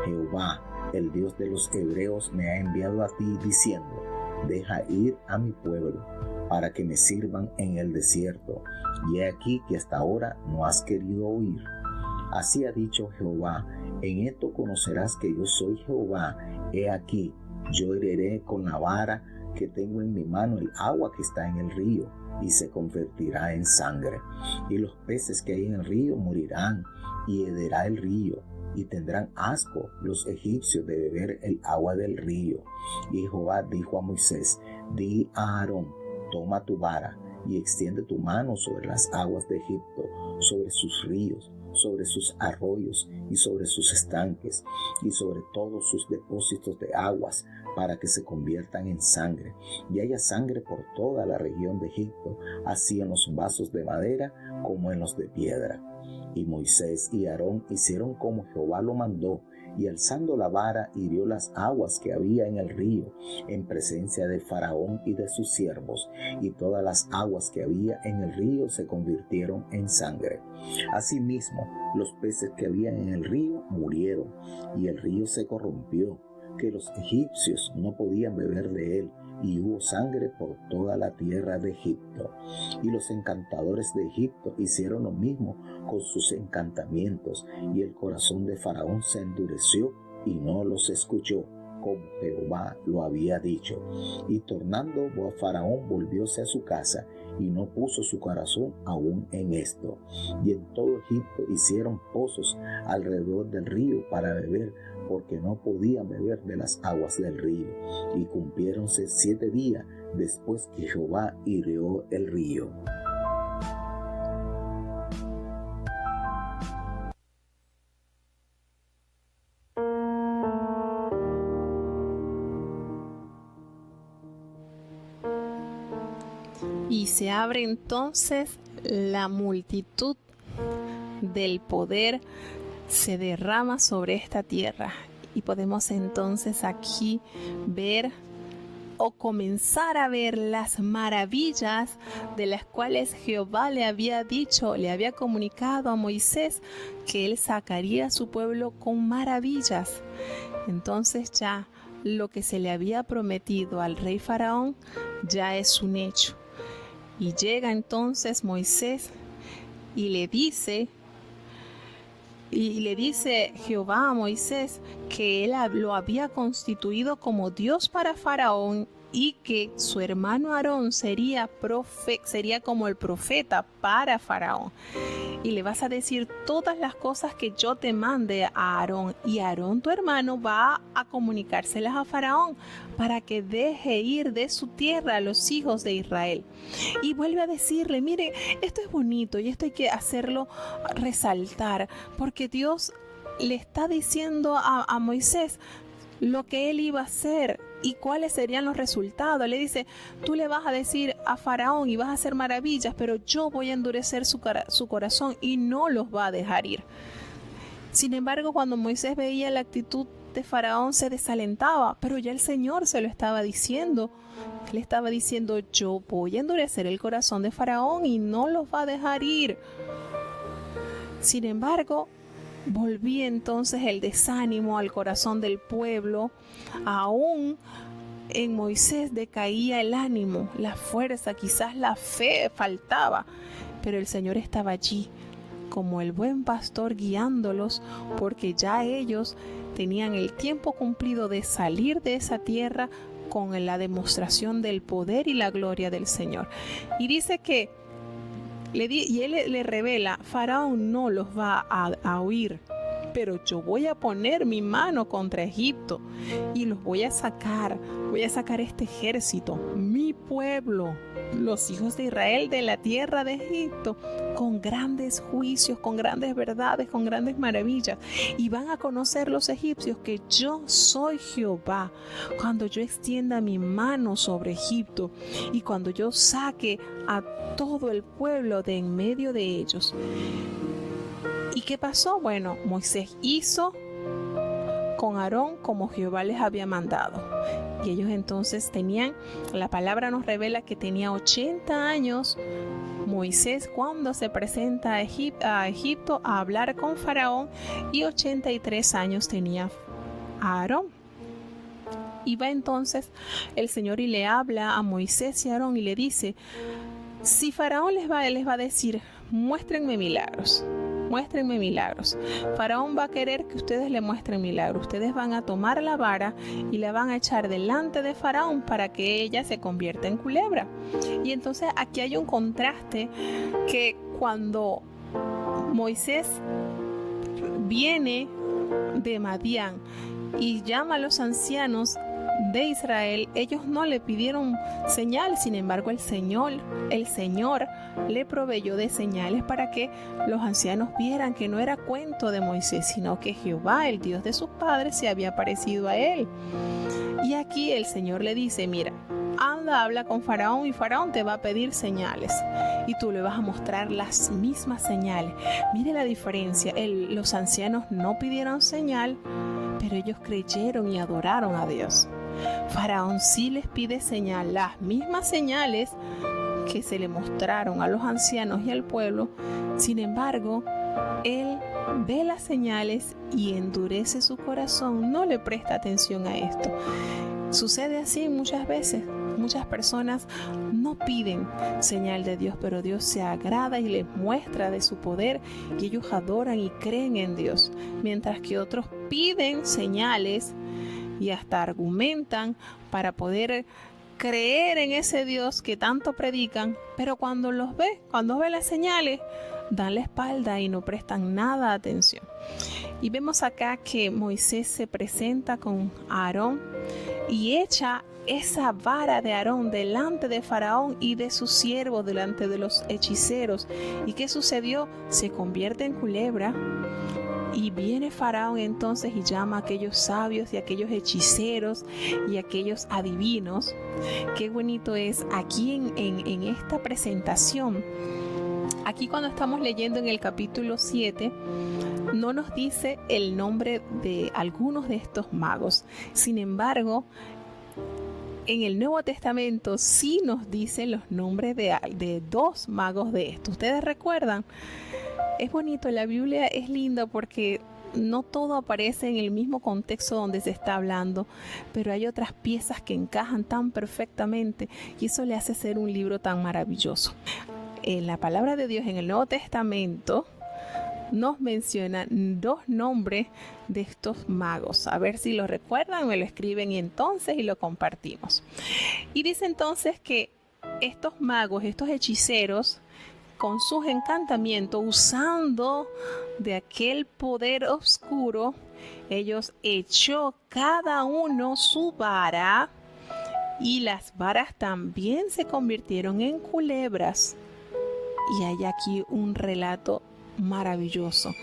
S2: Jehová, el Dios de los hebreos, me ha enviado a ti diciendo: deja ir a mi pueblo, para que me sirvan en el desierto, y he aquí que hasta ahora no has querido oír. Así ha dicho Jehová: en esto conocerás que yo soy Jehová. He aquí, yo heriré con la vara que tengo en mi mano el agua que está en el río, y se convertirá en sangre. Y los peces que hay en el río morirán, y hederá el río, y tendrán asco los egipcios de beber el agua del río. Y Jehová dijo a Moisés: di a Aarón: toma tu vara, y extiende tu mano sobre las aguas de Egipto, sobre sus ríos, sobre sus arroyos y sobre sus estanques, y sobre todos sus depósitos de aguas, para que se conviertan en sangre, y haya sangre por toda la región de Egipto, así en los vasos de madera como en los de piedra. Y Moisés y Aarón hicieron como Jehová lo mandó, y alzando la vara hirió las aguas que había en el río, en presencia de Faraón y de sus siervos, y todas las aguas que había en el río se convirtieron en sangre. Asimismo, los peces que había en el río murieron, y el río se corrompió, que los egipcios no podían beber de él, y hubo sangre por toda la tierra de Egipto. Y los encantadores de Egipto hicieron lo mismo con sus encantamientos, y el corazón de Faraón se endureció y no los escuchó, como Jehová lo había dicho. Y tornando Faraón volvióse a su casa, y no puso su corazón aún en esto. Y en todo Egipto hicieron pozos alrededor del río para beber, porque no podían beber de las aguas del río. Y cumpliéronse 7 días después que Jehová hirió el río.
S1: Y se abre entonces la multitud del poder, se derrama sobre esta tierra. Y podemos entonces aquí ver o comenzar a ver las maravillas de las cuales Jehová le había dicho, le había comunicado a Moisés que él sacaría a su pueblo con maravillas. Entonces ya lo que se le había prometido al rey Faraón ya es un hecho. Y llega entonces Moisés y le dice Jehová a Moisés que él lo había constituido como Dios para Faraón, y que su hermano Aarón sería como el profeta para Faraón. Y le vas a decir todas las cosas que yo te mande a Aarón, y Aarón tu hermano va a comunicárselas a Faraón para que deje ir de su tierra a los hijos de Israel. Y vuelve a decirle: mire, esto es bonito y esto hay que hacerlo resaltar, porque Dios le está diciendo a Moisés lo que él iba a hacer y cuáles serían los resultados. Le dice: tú le vas a decir a Faraón y vas a hacer maravillas, pero yo voy a endurecer su corazón y no los va a dejar ir. Sin embargo, cuando Moisés veía la actitud de Faraón, se desalentaba, pero ya el Señor se lo estaba diciendo. Le estaba diciendo: yo voy a endurecer el corazón de Faraón y no los va a dejar ir. Sin embargo, volvía entonces el desánimo al corazón del pueblo. Aún en Moisés decaía el ánimo, la fuerza, quizás la fe faltaba, pero el Señor estaba allí como el buen pastor guiándolos, porque ya ellos tenían el tiempo cumplido de salir de esa tierra con la demostración del poder y la gloria del Señor. Y dice que él le revela: Faraón no los va a oír, pero yo voy a poner mi mano contra Egipto y los voy a sacar este ejército, mi pueblo, los hijos de Israel de la tierra de Egipto, con grandes juicios, con grandes verdades, con grandes maravillas, y van a conocer los egipcios que yo soy Jehová, cuando yo extienda mi mano sobre Egipto y cuando yo saque a todo el pueblo de en medio de ellos. ¿Y qué pasó? Bueno, Moisés hizo con Aarón como Jehová les había mandado. Y ellos entonces la palabra nos revela que tenía 80 años Moisés cuando se presenta a Egipto a hablar con Faraón, y 83 años tenía Aarón. Y va entonces el Señor y le habla a Moisés y a Aarón y le dice: si Faraón les va a decir, muéstrenme milagros. Faraón va a querer que ustedes le muestren milagros. Ustedes van a tomar la vara y la van a echar delante de Faraón para que ella se convierta en culebra. Y entonces aquí hay un contraste, que cuando Moisés viene de Madián y llama a los ancianos de Israel, ellos no le pidieron señal. Sin embargo, el Señor le proveyó de señales para que los ancianos vieran que no era cuento de Moisés, sino que Jehová, el Dios de sus padres, se había parecido a él. Y aquí el Señor le dice: mira, anda, habla con Faraón y Faraón te va a pedir señales y tú le vas a mostrar las mismas señales. Mire la diferencia. Los ancianos no pidieron señal, pero ellos creyeron y adoraron a Dios. Faraón sí les pide señal, las mismas señales que se le mostraron a los ancianos y al pueblo. Sin embargo, él ve las señales y endurece su corazón, no le presta atención a esto. Sucede así muchas veces. Muchas personas no piden señal de Dios, pero Dios se agrada y les muestra de su poder, y ellos adoran y creen en Dios, mientras que otros piden señales y hasta argumentan para poder creer en ese Dios que tanto predican, pero cuando ve las señales, dan la espalda y no prestan nada atención. Y vemos acá que Moisés se presenta con Aarón y echa esa vara de Aarón delante de Faraón y de sus siervos, delante de los hechiceros. ¿Y qué sucedió? Se convierte en culebra. Y viene Faraón entonces y llama a aquellos sabios y a aquellos hechiceros y a aquellos adivinos. Qué bonito es aquí en esta presentación. Aquí cuando estamos leyendo en el capítulo 7, no nos dice el nombre de algunos de estos magos. Sin embargo, en el Nuevo Testamento sí nos dicen los nombres de dos magos de estos. ¿Ustedes recuerdan? Es bonito, la Biblia es linda porque no todo aparece en el mismo contexto donde se está hablando, pero hay otras piezas que encajan tan perfectamente y eso le hace ser un libro tan maravilloso. En la palabra de Dios en el Nuevo Testamento nos menciona dos nombres de estos magos. A ver si lo recuerdan, me lo escriben y lo compartimos. Y dice entonces que estos magos, estos hechiceros, con sus encantamientos, usando de aquel poder oscuro, ellos echó cada uno su vara y las varas también se convirtieron en culebras. Y hay aquí un relato maravilloso.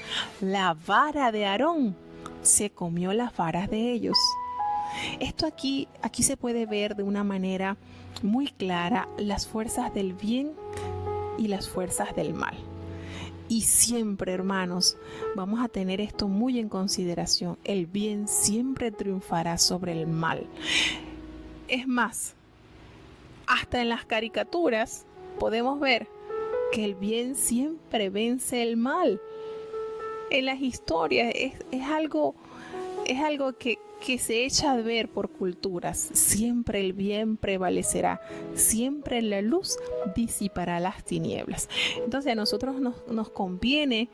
S1: La vara de Aarón se comió las varas de ellos. Esto aquí se puede ver de una manera muy clara las fuerzas del bien y las fuerzas del mal. Y siempre, hermanos, vamos a tener esto muy en consideración. El bien siempre triunfará sobre el mal. Es más, hasta en las caricaturas podemos ver que el bien siempre vence el mal. En las historias es algo que se echa a ver por culturas. Siempre el bien prevalecerá, siempre la luz disipará las tinieblas. Entonces a nosotros nos conviene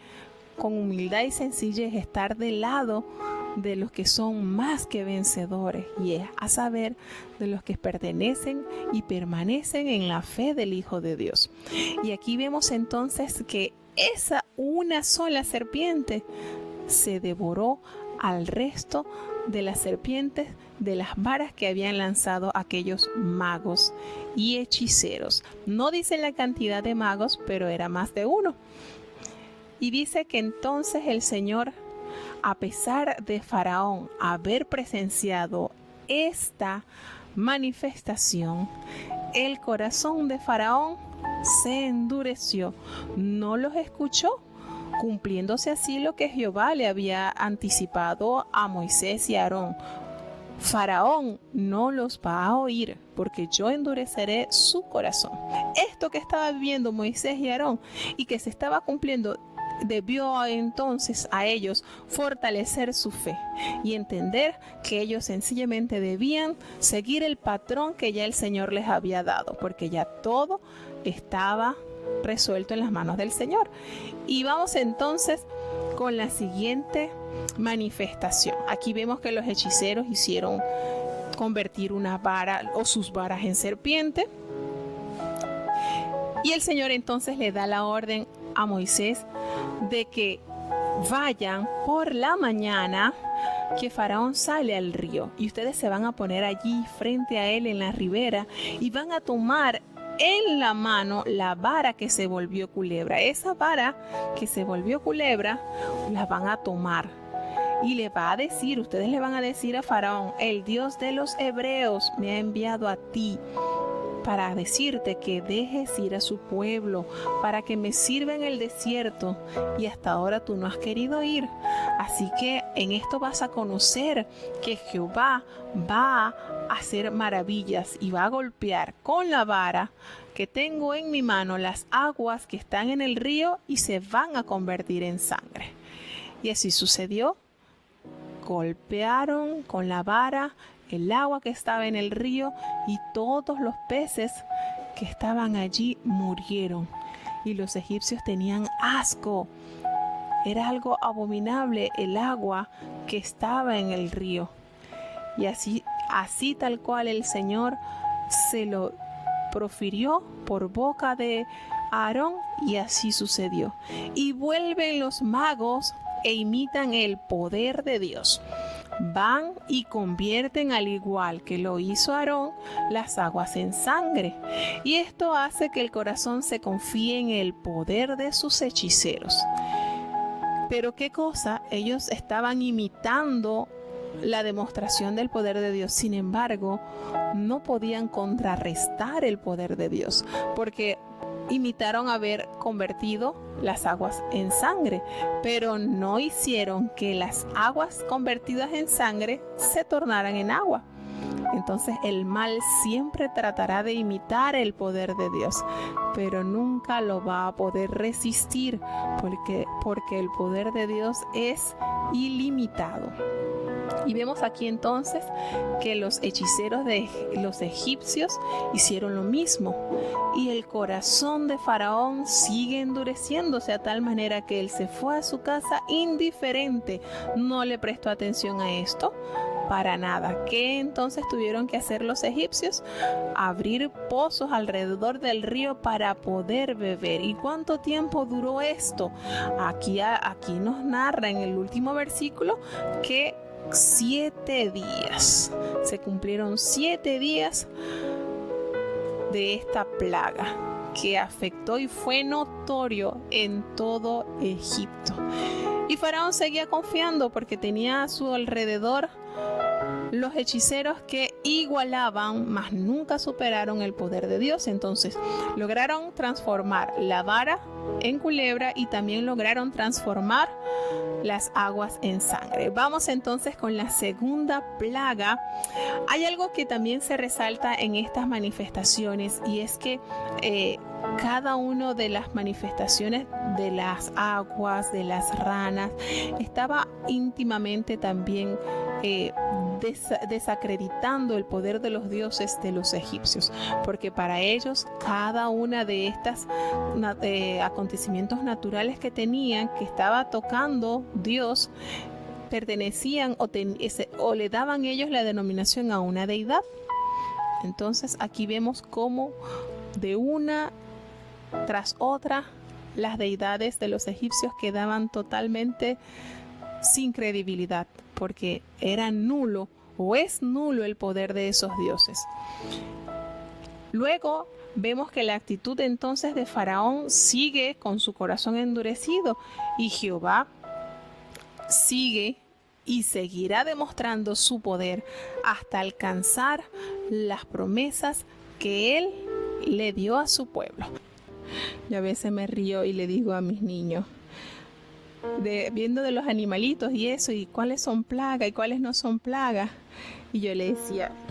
S1: con humildad y sencillez estar del lado de los que son más que vencedores, y es a saber, de los que pertenecen y permanecen en la fe del Hijo de Dios. Y aquí vemos entonces que esa una sola serpiente se devoró al resto de las serpientes de las varas que habían lanzado aquellos magos y hechiceros. No dice la cantidad de magos, pero era más de uno. Y dice que entonces el Señor, a pesar de Faraón haber presenciado esta manifestación, el corazón de Faraón se endureció, no los escuchó, cumpliéndose así lo que Jehová le había anticipado a Moisés y a Aarón. Faraón no los va a oír, porque yo endureceré su corazón. Esto que estaba viviendo Moisés y Aarón y que se estaba cumpliendo, debió entonces a ellos fortalecer su fe y entender que ellos sencillamente debían seguir el patrón que ya el Señor les había dado, porque ya todo estaba resuelto en las manos del Señor. Y vamos entonces con la siguiente manifestación. Aquí vemos que los hechiceros hicieron convertir una vara o sus varas en serpiente. Y el Señor entonces le da la orden a Moisés de que vayan por la mañana, que Faraón sale al río y ustedes se van a poner allí frente a él en la ribera y van a tomar en la mano la vara que se volvió culebra. Esa vara que se volvió culebra la van a tomar y le va a decir, ustedes le van a decir a Faraón: el Dios de los hebreos me ha enviado a ti para decirte que dejes ir a su pueblo, para que me sirva en el desierto, y hasta ahora tú no has querido ir. Así que en esto vas a conocer que Jehová va a hacer maravillas y va a golpear con la vara que tengo en mi mano las aguas que están en el río y se van a convertir en sangre. Y así sucedió. Golpearon con la vara el agua que estaba en el río y todos los peces que estaban allí murieron. Y los egipcios tenían asco. Era algo abominable el agua que estaba en el río. Y así tal cual el Señor se lo profirió por boca de Aarón, y así sucedió. Y vuelven los magos e imitan el poder de Dios. Van y convierten, al igual que lo hizo Aarón, las aguas en sangre. Y esto hace que el corazón se confíe en el poder de sus hechiceros. Pero ¿qué cosa? Ellos estaban imitando la demostración del poder de Dios. Sin embargo, no podían contrarrestar el poder de Dios, porque imitaron haber convertido las aguas en sangre, pero no hicieron que las aguas convertidas en sangre se tornaran en agua. Entonces el mal siempre tratará de imitar el poder de Dios, pero nunca lo va a poder resistir, porque el poder de Dios es ilimitado. Y vemos aquí entonces que los hechiceros de los egipcios hicieron lo mismo, y el corazón de Faraón sigue endureciéndose a tal manera que él se fue a su casa indiferente, no le prestó atención a esto para nada. ¿Qué entonces tuvieron que hacer los egipcios? Abrir pozos alrededor del río para poder beber. ¿Y cuánto tiempo duró esto? Aquí nos narra en el último versículo que 7 días. Se cumplieron 7 días de esta plaga que afectó y fue notorio en todo Egipto. Y Faraón seguía confiando porque tenía a su alrededor los hechiceros que igualaban, mas nunca superaron el poder de Dios. Entonces lograron transformar la vara en culebra y también lograron transformar las aguas en sangre. Vamos entonces con la segunda plaga. Hay algo que también se resalta en estas manifestaciones, y es que cada una de las manifestaciones de las aguas, de las ranas, estaba íntimamente también desacreditando el poder de los dioses de los egipcios, porque para ellos cada una de estas acontecimientos naturales que tenían, que estaba tocando Dios, pertenecían o le daban ellos la denominación a una deidad. Entonces aquí vemos cómo de una tras otra las deidades de los egipcios quedaban totalmente sin credibilidad, porque era nulo o es nulo el poder de esos dioses. Luego vemos que la actitud entonces de Faraón sigue con su corazón endurecido y Jehová sigue y seguirá demostrando su poder hasta alcanzar las promesas que él le dio a su pueblo. Yo a veces me río y le digo a mis niños, viendo de los animalitos y eso, y cuáles son plagas y cuáles no son plagas. Y yo le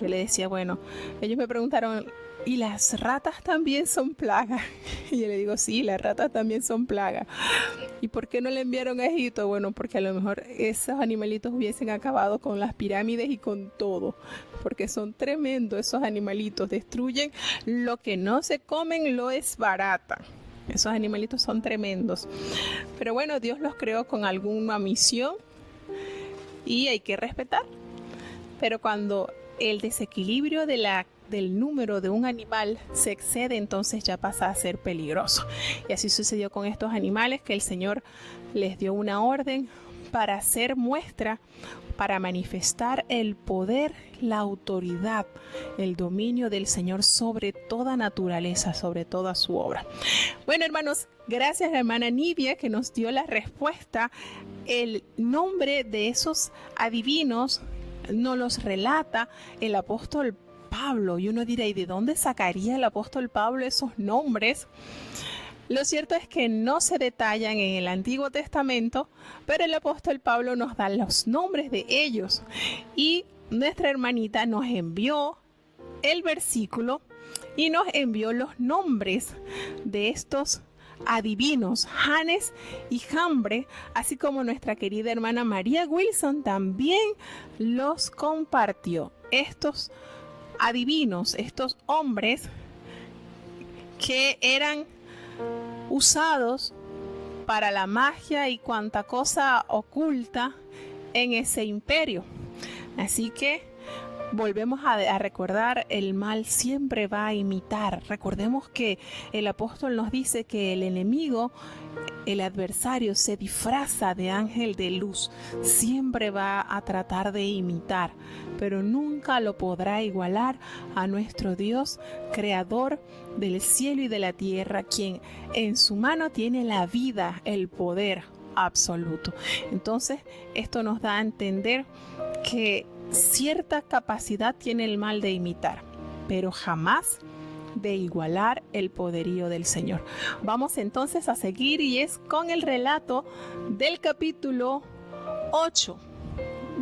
S1: decía, bueno, ellos me preguntaron, ¿y las ratas también son plagas? Y yo le digo, sí, las ratas también son plagas. ¿Y por qué no le enviaron a Egipto? Bueno, porque a lo mejor esos animalitos hubiesen acabado con las pirámides y con todo, porque son tremendos esos animalitos, destruyen lo que no se comen, lo desbaratan. Esos animalitos son tremendos. Pero bueno, Dios los creó con alguna misión y hay que respetar. Pero cuando el desequilibrio del número de un animal se excede, entonces ya pasa a ser peligroso. Y así sucedió con estos animales, que el Señor les dio una orden para hacer muestra, para manifestar el poder, la autoridad, el dominio del Señor sobre toda naturaleza, sobre toda su obra. Bueno, hermanos, gracias a la hermana Nidia que nos dio la respuesta. El nombre de esos adivinos nos los relata el apóstol Pablo, y uno dirá, ¿y de dónde sacaría el apóstol Pablo esos nombres? Lo cierto es que no se detallan en el Antiguo Testamento, pero el apóstol Pablo nos da los nombres de ellos, y nuestra hermanita nos envió el versículo y nos envió los nombres de estos adivinos, Janes y Jambre, así como nuestra querida hermana María Wilson también los compartió. Estos adivinos, estos hombres que eran usados para la magia y cuanta cosa oculta en ese imperio. Así que volvemos a recordar, el mal siempre va a imitar. Recordemos que el apóstol nos dice que el enemigo, el adversario, se disfraza de ángel de luz. Siempre va a tratar de imitar, pero nunca lo podrá igualar a nuestro Dios, creador del cielo y de la tierra, quien en su mano tiene la vida, el poder absoluto. Entonces, esto nos da a entender que cierta capacidad tiene el mal de imitar, pero jamás de igualar el poderío del Señor. Vamos entonces a seguir, y es con el relato del capítulo 8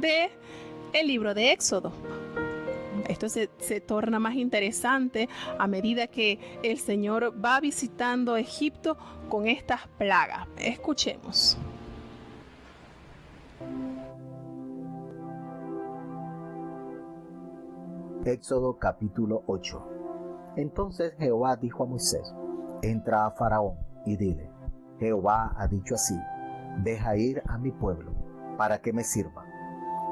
S1: de el libro de Éxodo. Esto se torna más interesante a medida que el Señor va visitando Egipto con estas plagas. Escuchemos.
S2: Éxodo capítulo 8. Entonces Jehová dijo a Moisés: entra a Faraón y dile: Jehová ha dicho así: deja ir a mi pueblo, para que me sirva.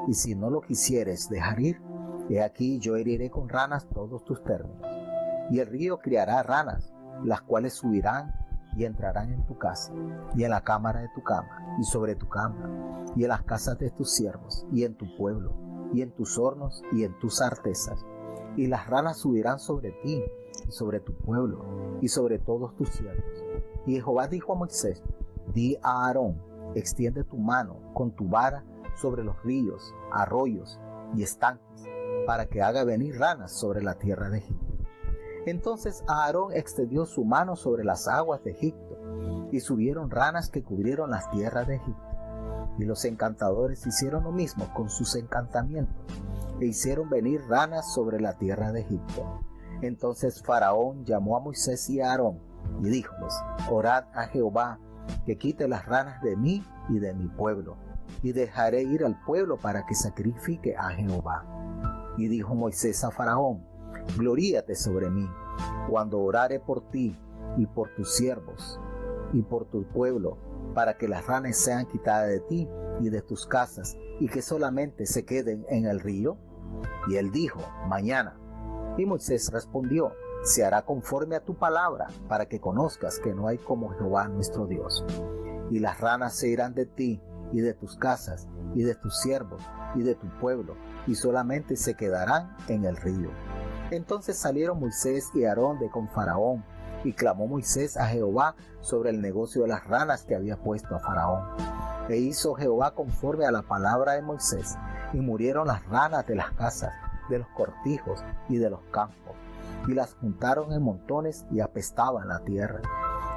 S2: Y si no lo quisieres dejar ir, he aquí yo heriré con ranas todos tus términos. Y el río criará ranas, las cuales subirán y entrarán en tu casa, y en la cámara de tu cama, y sobre tu cama, y en las casas de tus siervos, y en tu pueblo, y en tus hornos, y en tus artesas. Y las ranas subirán sobre ti, y sobre tu pueblo, y sobre todos tus siervos. Y Jehová dijo a Moisés: di a Aarón: extiende tu mano con tu vara sobre los ríos, arroyos y estanques, para que haga venir ranas sobre la tierra de Egipto. Entonces Aarón extendió su mano sobre las aguas de Egipto, y subieron ranas que cubrieron las tierras de Egipto. Y los encantadores hicieron lo mismo con sus encantamientos, e hicieron venir ranas sobre la tierra de Egipto. Entonces Faraón llamó a Moisés y a Aarón, y díjoles: orad a Jehová, que quite las ranas de mí y de mi pueblo, y dejaré ir al pueblo para que sacrifique a Jehová. Y dijo Moisés a Faraón: gloríate sobre mí, cuando orare por ti, y por tus siervos, y por tu pueblo, para que las ranas sean quitadas de ti y de tus casas, y que solamente se queden en el río. Y él dijo: mañana. Y Moisés respondió: se hará conforme a tu palabra, para que conozcas que no hay como Jehová nuestro Dios. Y las ranas se irán de ti, y de tus casas, y de tus siervos, y de tu pueblo, y solamente se quedarán en el río. Entonces salieron Moisés y Aarón de con Faraón, y clamó Moisés a Jehová sobre el negocio de las ranas que había puesto a Faraón. E hizo Jehová conforme a la palabra de Moisés, y murieron las ranas de las casas, de los cortijos y de los campos, y las juntaron en montones y apestaban la tierra.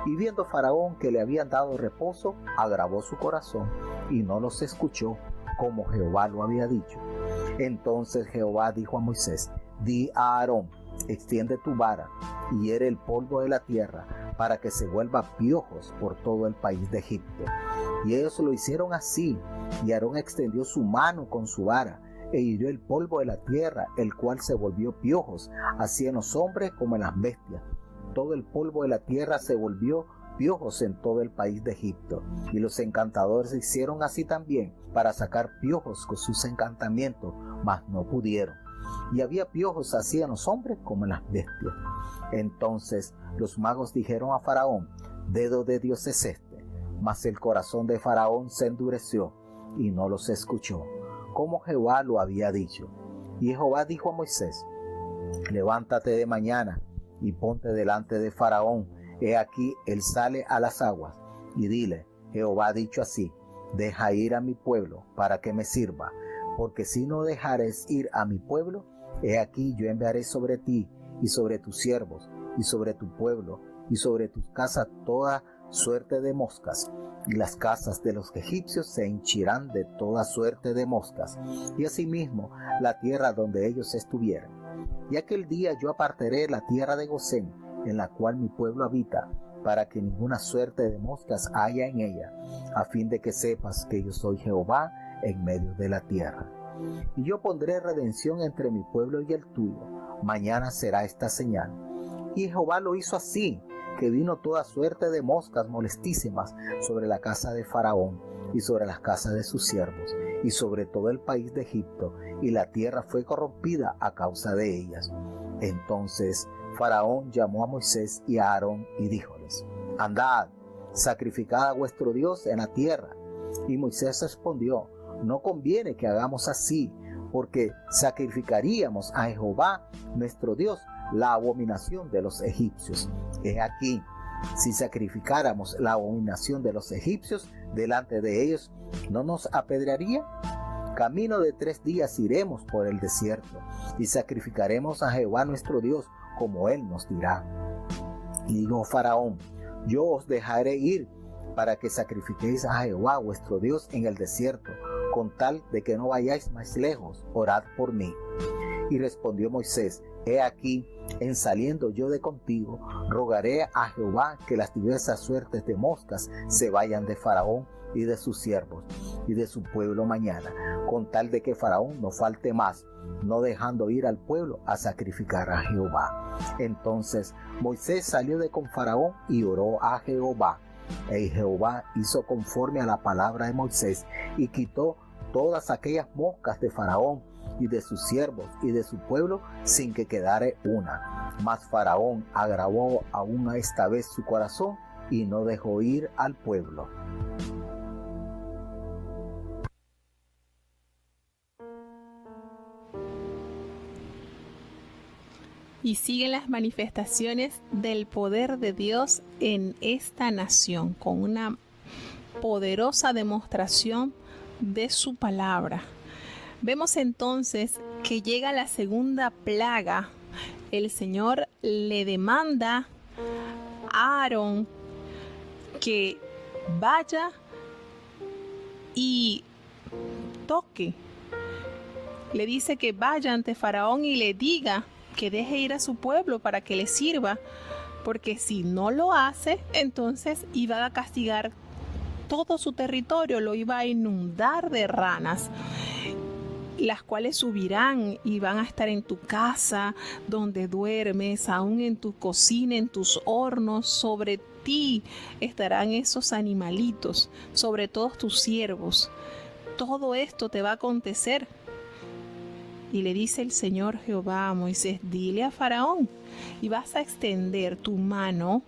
S2: Y viendo Faraón que le habían dado reposo, agravó su corazón, y no los escuchó, como Jehová lo había dicho. Entonces Jehová dijo a Moisés: di a Aarón, extiende tu vara, y hiere el polvo de la tierra, para que se vuelva piojos por todo el país de Egipto. Y ellos lo hicieron así, y Aarón extendió su mano con su vara, e hirió el polvo de la tierra, el cual se volvió piojos, así en los hombres como en las bestias. Todo el polvo de la tierra se volvió piojos en todo el país de Egipto. Y los encantadores hicieron así también, para sacar piojos con sus encantamientos, mas no pudieron. Y había piojos así en los hombres como en las bestias. Entonces los magos dijeron a Faraón: dedo de Dios es este. Mas el corazón de Faraón se endureció, y no los escuchó, como Jehová lo había dicho. Y Jehová dijo a Moisés: levántate de mañana, y ponte delante de Faraón. He aquí él sale a las aguas. Y dile: Jehová ha dicho así: deja ir a mi pueblo, para que me sirva. Porque si no dejares ir a mi pueblo, he aquí yo enviaré sobre ti, y sobre tus siervos, y sobre tu pueblo, y sobre tus casas toda suerte de moscas, y las casas de los egipcios se henchirán de toda suerte de moscas, y asimismo la tierra donde ellos estuvieran. Y aquel día yo apartaré la tierra de Gosén, en la cual mi pueblo habita, para que ninguna suerte de moscas haya en ella, a fin de que sepas que yo soy Jehová en medio de la tierra. Y yo pondré redención entre mi pueblo y el tuyo. Mañana será esta señal. Y Jehová lo hizo así, que vino toda suerte de moscas molestísimas sobre la casa de Faraón, y sobre las casas de sus siervos, y sobre todo el país de Egipto, y la tierra fue corrompida a causa de ellas. Entonces Faraón llamó a Moisés y a Aarón, y díjoles: andad, sacrificad a vuestro Dios en la tierra. Y Moisés respondió: no conviene que hagamos así, porque sacrificaríamos a Jehová nuestro Dios la abominación de los egipcios. He aquí, si sacrificáramos la abominación de los egipcios delante de ellos, ¿no nos apedrearía? Camino de 3 días iremos por el desierto, y sacrificaremos a Jehová nuestro Dios, como él nos dirá. Y dijo Faraón: yo os dejaré ir, para que sacrifiquéis a Jehová vuestro Dios en el desierto, con tal de que no vayáis más lejos, orad por mí. Y respondió Moisés: he aquí, en saliendo yo de contigo, rogaré a Jehová que las diversas suertes de moscas se vayan de Faraón y de sus siervos y de su pueblo mañana, con tal de que Faraón no falte más, no dejando ir al pueblo a sacrificar a Jehová. Entonces Moisés salió de con Faraón y oró a Jehová. Y Jehová hizo conforme a la palabra de Moisés, y quitó todas aquellas moscas de Faraón y de sus siervos y de su pueblo, sin que quedare una. Mas Faraón agravó aún esta vez su corazón, y no dejó ir al pueblo.
S1: Y siguen las manifestaciones del poder de Dios en esta nación, con una poderosa demostración de su palabra. Vemos entonces que llega la segunda plaga. El Señor le demanda a Aarón que vaya y toque. Le dice que vaya ante Faraón y le diga que deje ir a su pueblo para que le sirva, porque si no lo hace, entonces iba a castigar todo su territorio, lo iba a inundar de ranas, las cuales subirán y van a estar en tu casa, donde duermes, aún en tu cocina, en tus hornos. Sobre ti estarán esos animalitos, sobre todos tus siervos. Todo esto te va a acontecer. Y le dice el Señor Jehová a Moisés: dile a Faraón, y vas a extender tu mano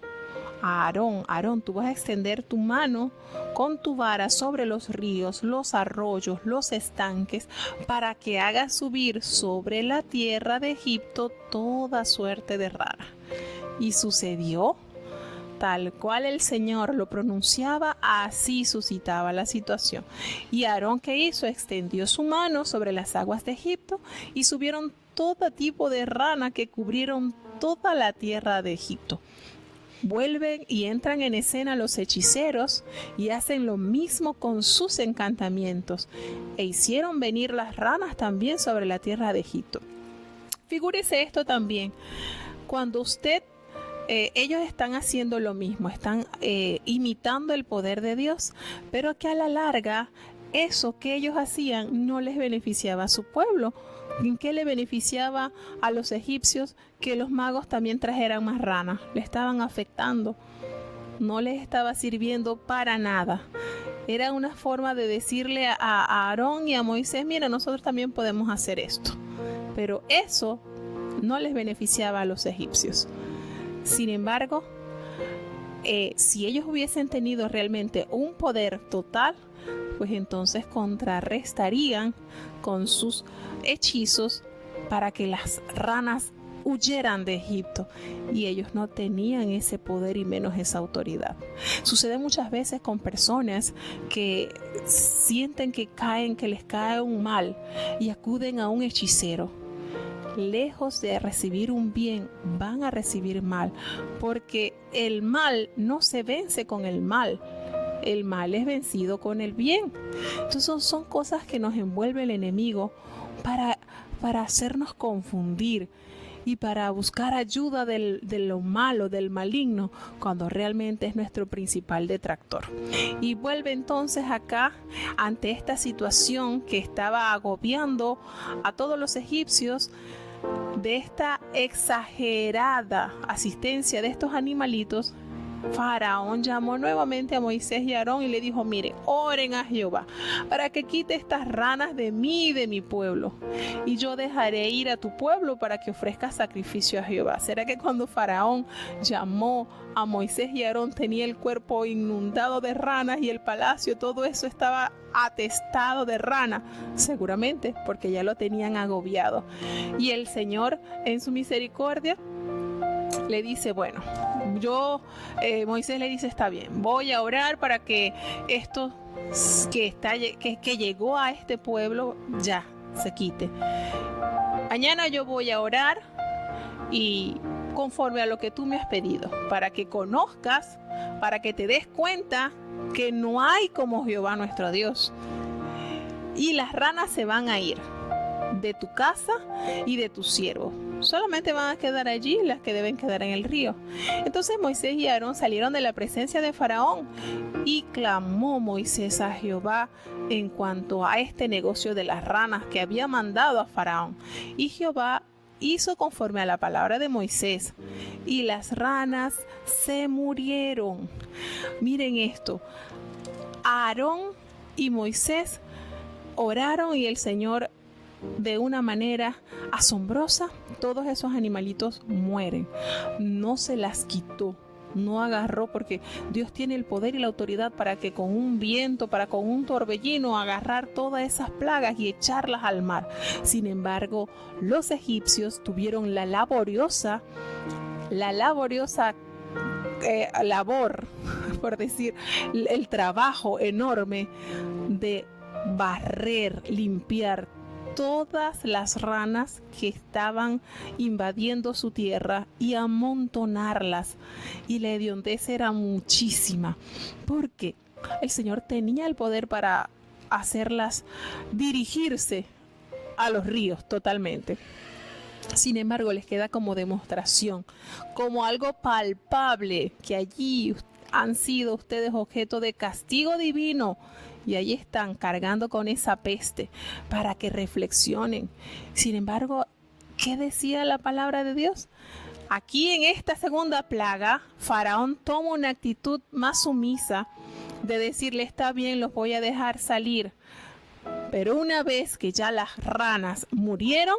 S1: a Aarón: Aarón, tú vas a extender tu mano con tu vara sobre los ríos, los arroyos, los estanques, para que hagas subir sobre la tierra de Egipto toda suerte de ranas. Y sucedió tal cual el Señor lo pronunciaba, así suscitaba la situación. Y Aarón, ¿qué hizo? Extendió su mano sobre las aguas de Egipto y subieron todo tipo de rana que cubrieron toda la tierra de Egipto. Vuelven y entran en escena los hechiceros y hacen lo mismo con sus encantamientos, e hicieron venir las ranas también sobre la tierra de Egipto. Figúrese esto también, cuando ellos están haciendo lo mismo, están imitando el poder de Dios, pero que a la larga eso que ellos hacían no les beneficiaba a su pueblo. ¿En qué le beneficiaba a los egipcios? Que los magos también trajeran más ranas. Le estaban afectando. No les estaba sirviendo para nada. Era una forma de decirle a Aarón y a Moisés: mira, nosotros también podemos hacer esto. Pero eso no les beneficiaba a los egipcios. Sin embargo, si ellos hubiesen tenido realmente un poder total, pues entonces contrarrestarían con sus hechizos para que las ranas huyeran de Egipto, y ellos no tenían ese poder y menos esa autoridad. Sucede muchas veces con personas que sienten que les cae un mal y acuden a un hechicero. Lejos de recibir un bien, van a recibir mal, porque el mal no se vence con el mal. El mal es vencido con el bien. Entonces son cosas que nos envuelve el enemigo para hacernos confundir y para buscar ayuda de lo malo, del maligno, cuando realmente es nuestro principal detractor. Y vuelve entonces acá, ante esta situación que estaba agobiando a todos los egipcios, de esta exagerada asistencia de estos animalitos, Faraón llamó nuevamente a Moisés y a Aarón y le dijo: mire, oren a Jehová para que quite estas ranas de mí y de mi pueblo, y yo dejaré ir a tu pueblo para que ofrezca sacrificio a Jehová. ¿Será que cuando Faraón llamó a Moisés y a Aarón tenía el cuerpo inundado de ranas y el palacio, todo eso estaba atestado de rana? Seguramente, porque ya lo tenían agobiado. Y el Señor, en su misericordia, le dice: bueno, Moisés le dice: está bien, voy a orar para que esto que llegó a este pueblo ya se quite. Mañana yo voy a orar y conforme a lo que tú me has pedido, para que conozcas, para que te des cuenta que no hay como Jehová nuestro Dios. Y las ranas se van a ir de tu casa y de tu siervo. Solamente van a quedar allí las que deben quedar en el río. Entonces Moisés y Aarón salieron de la presencia de Faraón, y clamó Moisés a Jehová en cuanto a este negocio de las ranas que había mandado a Faraón. Y Jehová hizo conforme a la palabra de Moisés, y las ranas se murieron. Miren esto: Aarón y Moisés oraron, y el Señor, de una manera asombrosa, todos esos animalitos mueren. No se las quitó, no agarró, porque Dios tiene el poder y la autoridad para que con un viento, con un torbellino, agarrar todas esas plagas y echarlas al mar. Sin embargo, los egipcios tuvieron la laboriosa labor, por decir, el trabajo enorme de barrer, limpiar todas las ranas que estaban invadiendo su tierra y amontonarlas. Y la hediondez era muchísima, porque el Señor tenía el poder para hacerlas dirigirse a los ríos totalmente. Sin embargo, les queda como demostración, como algo palpable, que allí han sido ustedes objeto de castigo divino, y ahí están cargando con esa peste, para que reflexionen. Sin embargo, ¿qué decía la palabra de Dios? Aquí, en esta segunda plaga, Faraón toma una actitud más sumisa de decirle: está bien, los voy a dejar salir. Pero una vez que ya las ranas murieron,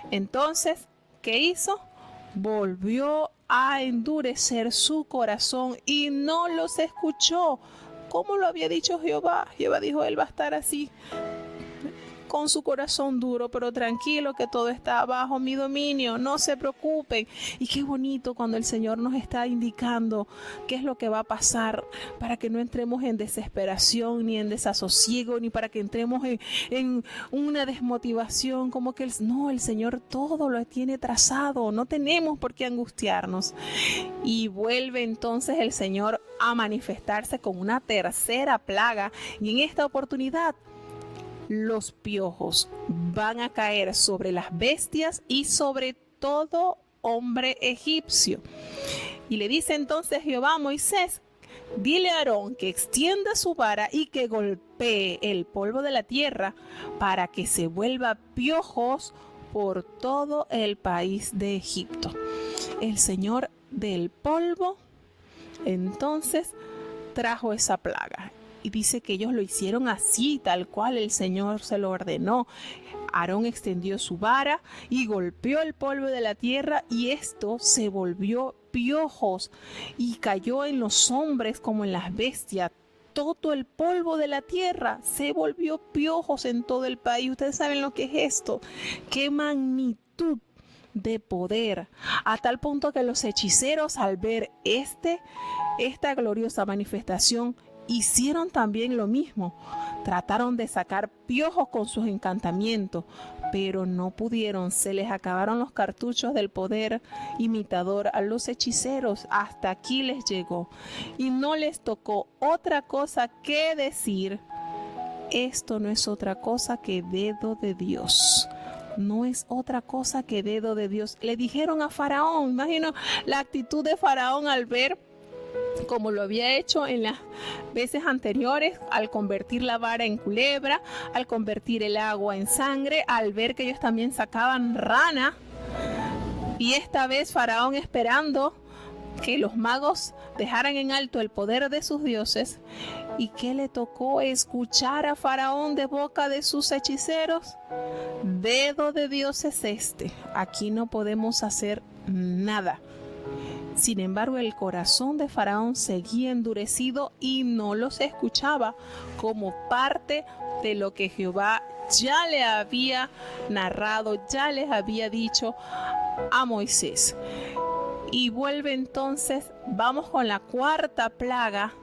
S1: entonces, ¿qué hizo? Volvió a endurecer su corazón y no los escuchó. ¿Cómo lo había dicho Jehová? Jehová dijo, él va a estar así, con su corazón duro, pero tranquilo que todo está bajo mi dominio, no se preocupen. Y qué bonito cuando el Señor nos está indicando qué es lo que va a pasar para que no entremos en desesperación, ni en desasosiego, ni para que entremos en una desmotivación, como que el Señor todo lo tiene trazado, no tenemos por qué angustiarnos. Y vuelve entonces el Señor a manifestarse con una tercera plaga, y en esta oportunidad los piojos van a caer sobre las bestias y sobre todo hombre egipcio. Y le dice entonces Jehová a Moisés, dile a Aarón que extienda su vara y que golpee el polvo de la tierra para que se vuelva piojos por todo el país de Egipto. El Señor del polvo entonces trajo esa plaga. Y dice que ellos lo hicieron así, tal cual el Señor se lo ordenó. Aarón extendió su vara y golpeó el polvo de la tierra, y esto se volvió piojos y cayó en los hombres como en las bestias. Todo el polvo de la tierra se volvió piojos en todo el país. Ustedes saben lo que es esto. ¡Qué magnitud de poder! A tal punto que los hechiceros, al ver esta gloriosa manifestación, hicieron también lo mismo. Trataron de sacar piojos con sus encantamientos, pero no pudieron. Se les acabaron los cartuchos del poder imitador a los hechiceros. Hasta aquí les llegó. Y no les tocó otra cosa que decir, esto no es otra cosa que dedo de Dios. No es otra cosa que dedo de Dios. Le dijeron a Faraón, imagino la actitud de Faraón al ver, como lo había hecho en las veces anteriores, al convertir la vara en culebra, al convertir el agua en sangre, al ver que ellos también sacaban rana. Y esta vez Faraón, esperando que los magos dejaran en alto el poder de sus dioses. ¿Y qué le tocó escuchar a Faraón de boca de sus hechiceros? Dedo de Dios es este. Aquí no podemos hacer nada. Sin embargo, el corazón de Faraón seguía endurecido y no los escuchaba, como parte de lo que Jehová ya le había narrado, ya les había dicho a Moisés. Y vuelve entonces, vamos con la cuarta plaga.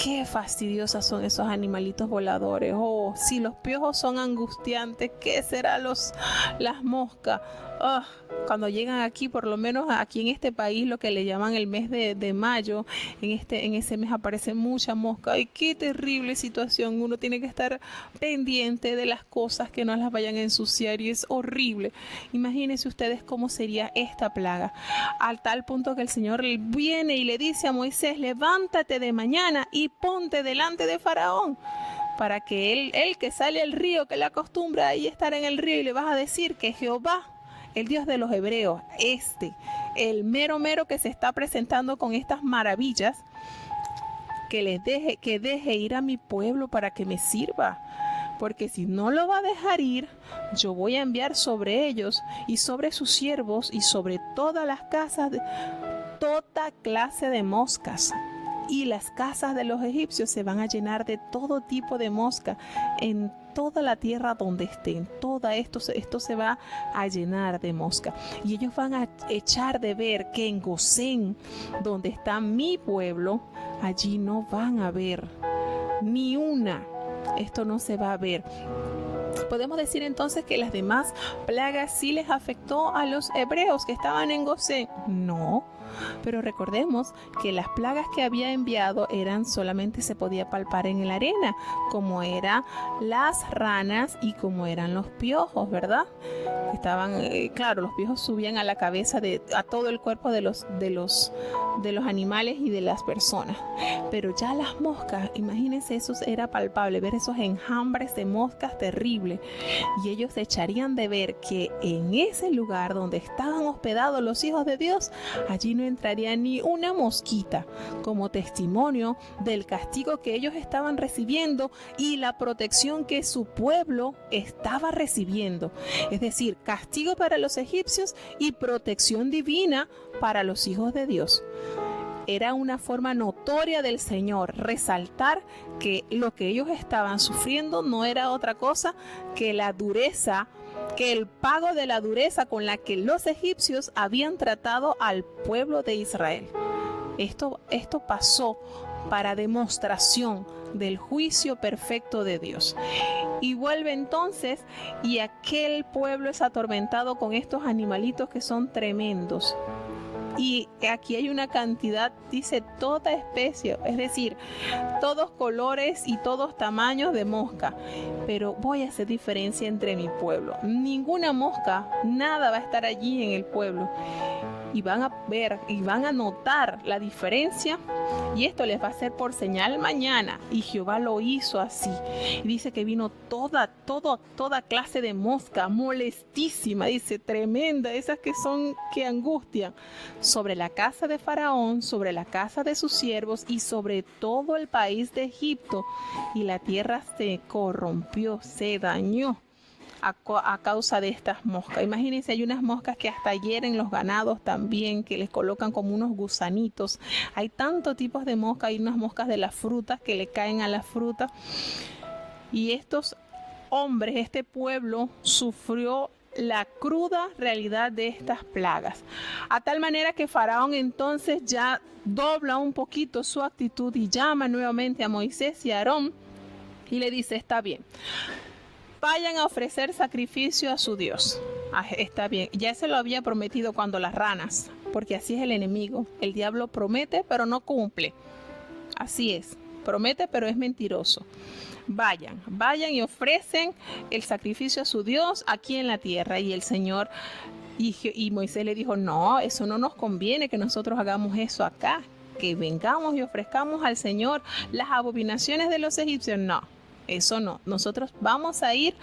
S1: Qué fastidiosas son esos animalitos voladores. Oh, si los piojos son angustiantes, ¿qué será las moscas? Oh, cuando llegan aquí, por lo menos aquí en este país, lo que le llaman el mes de mayo, en ese mes aparece mucha mosca. ¡Ay, qué terrible situación! Uno tiene que estar pendiente de las cosas que no las vayan a ensuciar, y es horrible. Imagínense ustedes cómo sería esta plaga, al tal punto que el Señor viene y le dice a Moisés, levántate de mañana y ponte delante de Faraón, para que él que sale al río, que le acostumbra ahí estar en el río, y le vas a decir que Jehová, el Dios de los hebreos, el mero que se está presentando con estas maravillas, que deje ir a mi pueblo para que me sirva. Porque si no lo va a dejar ir, yo voy a enviar sobre ellos y sobre sus siervos y sobre todas las casas toda clase de moscas. Y las casas de los egipcios se van a llenar de todo tipo de mosca en toda la tierra donde estén. Todo esto se va a llenar de mosca. Y ellos van a echar de ver que en Gosén, donde está mi pueblo, allí no van a ver ni una. Esto no se va a ver. Podemos decir entonces que las demás plagas sí les afectó a los hebreos que estaban en Gosén. No. Pero recordemos que las plagas que había enviado solamente se podía palpar en la arena, como eran las ranas y como eran los piojos, ¿verdad? Estaban, claro, los piojos subían a la cabeza, a todo el cuerpo de los de los animales y de las personas. Pero ya las moscas, imagínense, eso era palpable, ver esos enjambres de moscas terribles. Y ellos echarían de ver que en ese lugar donde estaban hospedados los hijos de Dios, allí no entraría ni una mosquita, como testimonio del castigo que ellos estaban recibiendo y la protección que su pueblo estaba recibiendo. Es decir, castigo para los egipcios y protección divina para los hijos de Dios. Era una forma notoria del Señor resaltar que lo que ellos estaban sufriendo no era otra cosa que la dureza, que el pago de la dureza con la que los egipcios habían tratado al pueblo de Israel. Esto pasó para demostración del juicio perfecto de Dios. Y vuelve entonces, y aquel pueblo es atormentado con estos animalitos que son tremendos. Y aquí hay una cantidad, dice toda especie, es decir, todos colores y todos tamaños de mosca. Pero voy a hacer diferencia entre mi pueblo. Ninguna mosca, nada va a estar allí en el pueblo. Y van a ver y van a notar la diferencia, y esto les va a ser por señal mañana. Y Jehová lo hizo así. Y dice que vino toda clase de mosca, molestísima, dice, tremenda, esas que angustian, sobre la casa de Faraón, sobre la casa de sus siervos y sobre todo el país de Egipto. Y la tierra se corrompió, se dañó a causa de estas moscas. Imagínense, hay unas moscas que hasta hieren los ganados también, que les colocan como unos gusanitos. Hay tantos tipos de moscas, hay unas moscas de las frutas que le caen a la fruta. Y estos hombres, este pueblo, sufrió la cruda realidad de estas plagas, a tal manera que Faraón entonces ya dobla un poquito su actitud y llama nuevamente a Moisés y a Aarón y le dice: está bien, vayan a ofrecer sacrificio a su Dios. Está bien, ya se lo había prometido cuando las ranas, porque así es el enemigo. El diablo promete pero no cumple. Así es, promete pero es mentiroso. Vayan y ofrecen el sacrificio a su Dios aquí en la tierra. Y el Señor y Moisés le dijo: no, eso no nos conviene que nosotros hagamos eso acá, que vengamos y ofrezcamos al Señor las abominaciones de los egipcios. No, eso no. Nosotros vamos a ir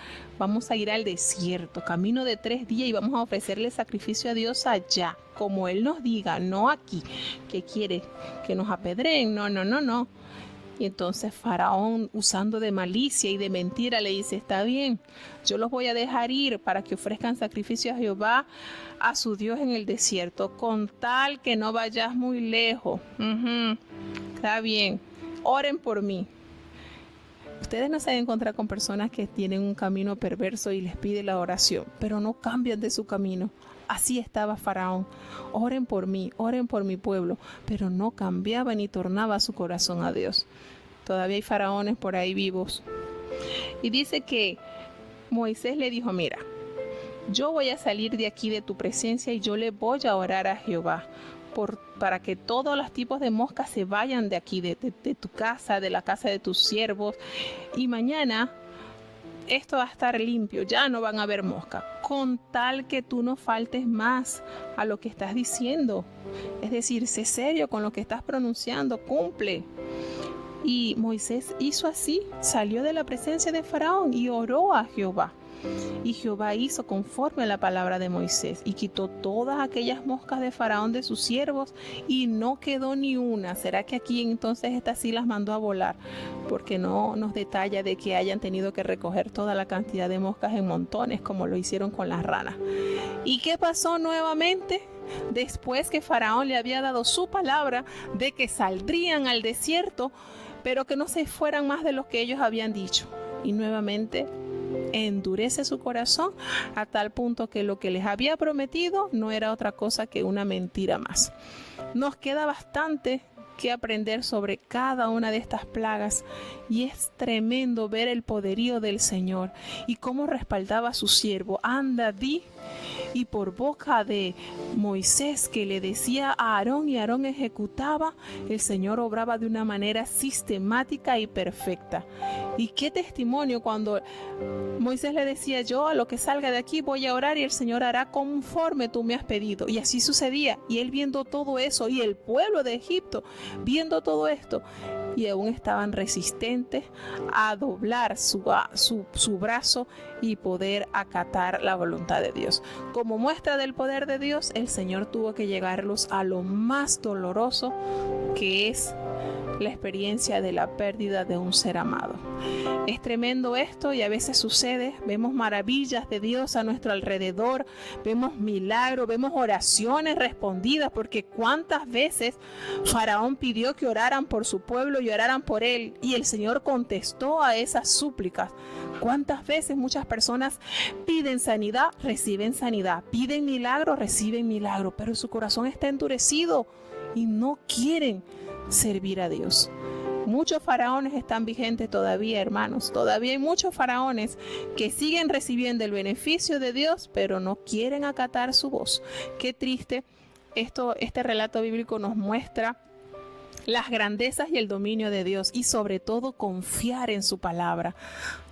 S1: al desierto, camino de 3 días, y vamos a ofrecerle sacrificio a Dios allá, como Él nos diga, no aquí, que quiere que nos apedreen. No. Y entonces Faraón, usando de malicia y de mentira, le dice: está bien, yo los voy a dejar ir para que ofrezcan sacrificio a Jehová, a su Dios en el desierto, con tal que no vayas muy lejos. Está bien, oren por mí. Ustedes no se van a encontrar con personas que tienen un camino perverso y les pide la oración, pero no cambian de su camino. Así estaba Faraón. Oren por mí, oren por mi pueblo, pero no cambiaba ni tornaba su corazón a Dios. Todavía hay faraones por ahí vivos. Y dice que Moisés le dijo: mira, yo voy a salir de aquí de tu presencia y yo le voy a orar a Jehová para que todos los tipos de moscas se vayan de aquí, de tu casa, de la casa de tus siervos. Y mañana esto va a estar limpio, ya no van a haber moscas, con tal que tú no faltes más a lo que estás diciendo. Es decir, sé serio con lo que estás pronunciando, cumple. Y Moisés hizo así, salió de la presencia de Faraón y oró a Jehová. Y Jehová hizo conforme a la palabra de Moisés y quitó todas aquellas moscas de Faraón de sus siervos y no quedó ni una. ¿Será que aquí entonces estas sí las mandó a volar? Porque no nos detalla de que hayan tenido que recoger toda la cantidad de moscas en montones como lo hicieron con las ranas. ¿Y qué pasó nuevamente? Después que Faraón le había dado su palabra de que saldrían al desierto, pero que no se fueran más de lo que ellos habían dicho. Y nuevamente endurece su corazón a tal punto que lo que les había prometido no era otra cosa que una mentira más. Nos queda bastante que aprender sobre cada una de estas plagas, y es tremendo ver el poderío del Señor y cómo respaldaba a su siervo. Anda, di y por boca de Moisés, que le decía a Aarón y Aarón ejecutaba, el Señor obraba de una manera sistemática y perfecta. Y qué testimonio cuando Moisés le decía: yo a lo que salga de aquí voy a orar y el Señor hará conforme tú me has pedido. Y así sucedía. Y él viendo todo eso, y el pueblo de Egipto viendo todo esto, y aún estaban resistentes a doblar su brazo y poder acatar la voluntad de Dios. Como muestra del poder de Dios, el Señor tuvo que llevarlos a lo más doloroso, que es la experiencia de la pérdida de un ser amado. Es tremendo esto, y a veces sucede. Vemos maravillas de Dios a nuestro alrededor, vemos milagros, vemos oraciones respondidas, porque cuántas veces Faraón pidió que oraran por su pueblo y oraran por él, y el Señor contestó a esas súplicas. Cuántas veces muchas personas piden sanidad, reciben sanidad, piden milagro, reciben milagro, pero su corazón está endurecido y no quieren servir a Dios. Muchos faraones están vigentes todavía, hermanos. Todavía hay muchos faraones que siguen recibiendo el beneficio de Dios, pero no quieren acatar su voz. Qué triste. Este relato bíblico nos muestra las grandezas y el dominio de Dios, y sobre todo confiar en su palabra.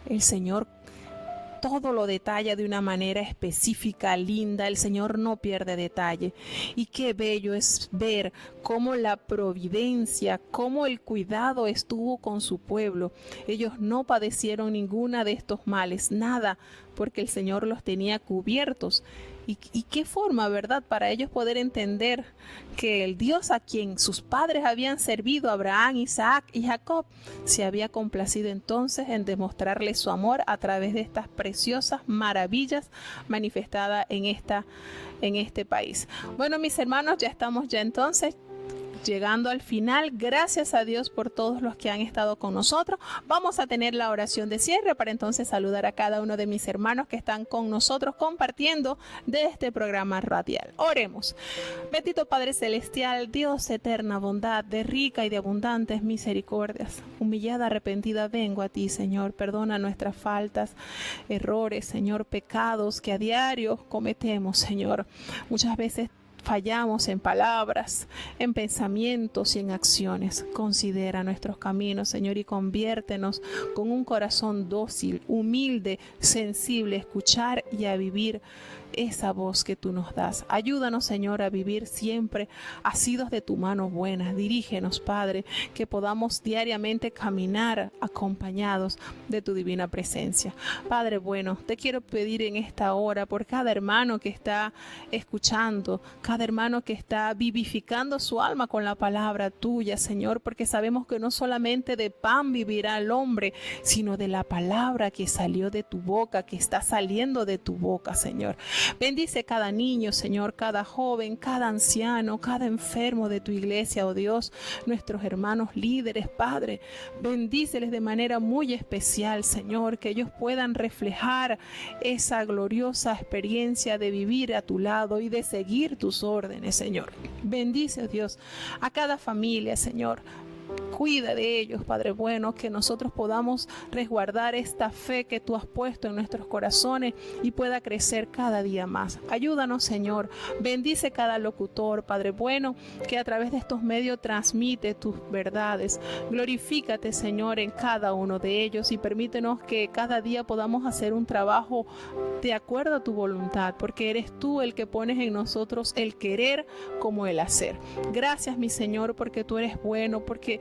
S1: El Señor todo lo detalla de una manera específica, linda. El Señor no pierde detalle. Y qué bello es ver cómo la providencia, cómo el cuidado estuvo con su pueblo. Ellos no padecieron ninguna de estos males, nada, porque el Señor los tenía cubiertos. Y qué forma, ¿verdad?, para ellos poder entender que el Dios a quien sus padres habían servido, Abraham, Isaac y Jacob, se había complacido entonces en demostrarles su amor a través de estas preciosas maravillas manifestadas en este país. Bueno, mis hermanos, ya estamos entonces llegando al final. Gracias a Dios por todos los que han estado con nosotros. Vamos a tener la oración de cierre para entonces saludar a cada uno de mis hermanos que están con nosotros compartiendo de este programa radial. Oremos. Bendito Padre Celestial, Dios eterna bondad, de rica y de abundantes misericordias. Humillada, arrepentida, vengo a ti, Señor. Perdona nuestras faltas, errores, Señor, pecados que a diario cometemos, Señor. Muchas veces fallamos en palabras, en pensamientos y en acciones. Considera nuestros caminos, Señor, y conviértenos con un corazón dócil, humilde, sensible, a escuchar y a vivir esa voz que tú nos das. Ayúdanos, Señor, a vivir siempre asidos de tu mano buena. Dirígenos, Padre, que podamos diariamente caminar acompañados de tu divina presencia. Padre bueno, te quiero pedir en esta hora por cada hermano que está escuchando, cada hermano que está vivificando su alma con la palabra tuya, Señor, porque sabemos que no solamente de pan vivirá el hombre, sino de la palabra que salió de tu boca, que está saliendo de tu boca, Señor. Bendice cada niño, Señor, cada joven, cada anciano, cada enfermo de tu iglesia, oh Dios, nuestros hermanos líderes, Padre. Bendíceles de manera muy especial, Señor, que ellos puedan reflejar esa gloriosa experiencia de vivir a tu lado y de seguir tus órdenes, Señor. Bendice, oh Dios, a cada familia, Señor. Cuida de ellos, Padre bueno, que nosotros podamos resguardar esta fe que tú has puesto en nuestros corazones y pueda crecer cada día más. Ayúdanos, Señor. Bendice cada locutor, Padre bueno, que a través de estos medios transmite tus verdades. Glorifícate, Señor, en cada uno de ellos y permítenos que cada día podamos hacer un trabajo de acuerdo a tu voluntad, porque eres tú el que pones en nosotros el querer como el hacer. Gracias, mi Señor, porque tú eres bueno, porque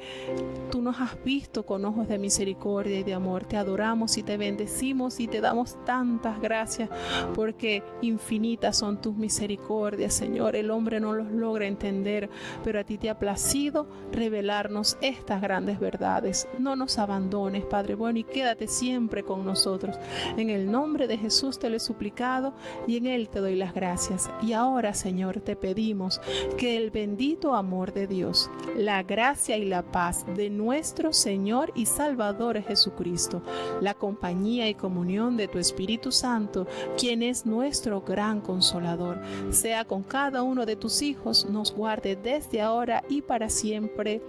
S1: tú nos has visto con ojos de misericordia y de amor. Te adoramos y te bendecimos y te damos tantas gracias, porque infinitas son tus misericordias, Señor. El hombre no los logra entender, pero a ti te ha placido revelarnos estas grandes verdades. No nos abandones, Padre bueno, y quédate siempre con nosotros. En el nombre de Jesús te lo he suplicado y en él te doy las gracias. Y ahora, Señor, te pedimos que el bendito amor de Dios, la gracia y la paz de nuestro Señor y Salvador Jesucristo, la compañía y comunión de tu Espíritu Santo, quien es nuestro gran consolador, sea con cada uno de tus hijos, nos guarde desde ahora y para siempre.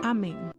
S1: Amén.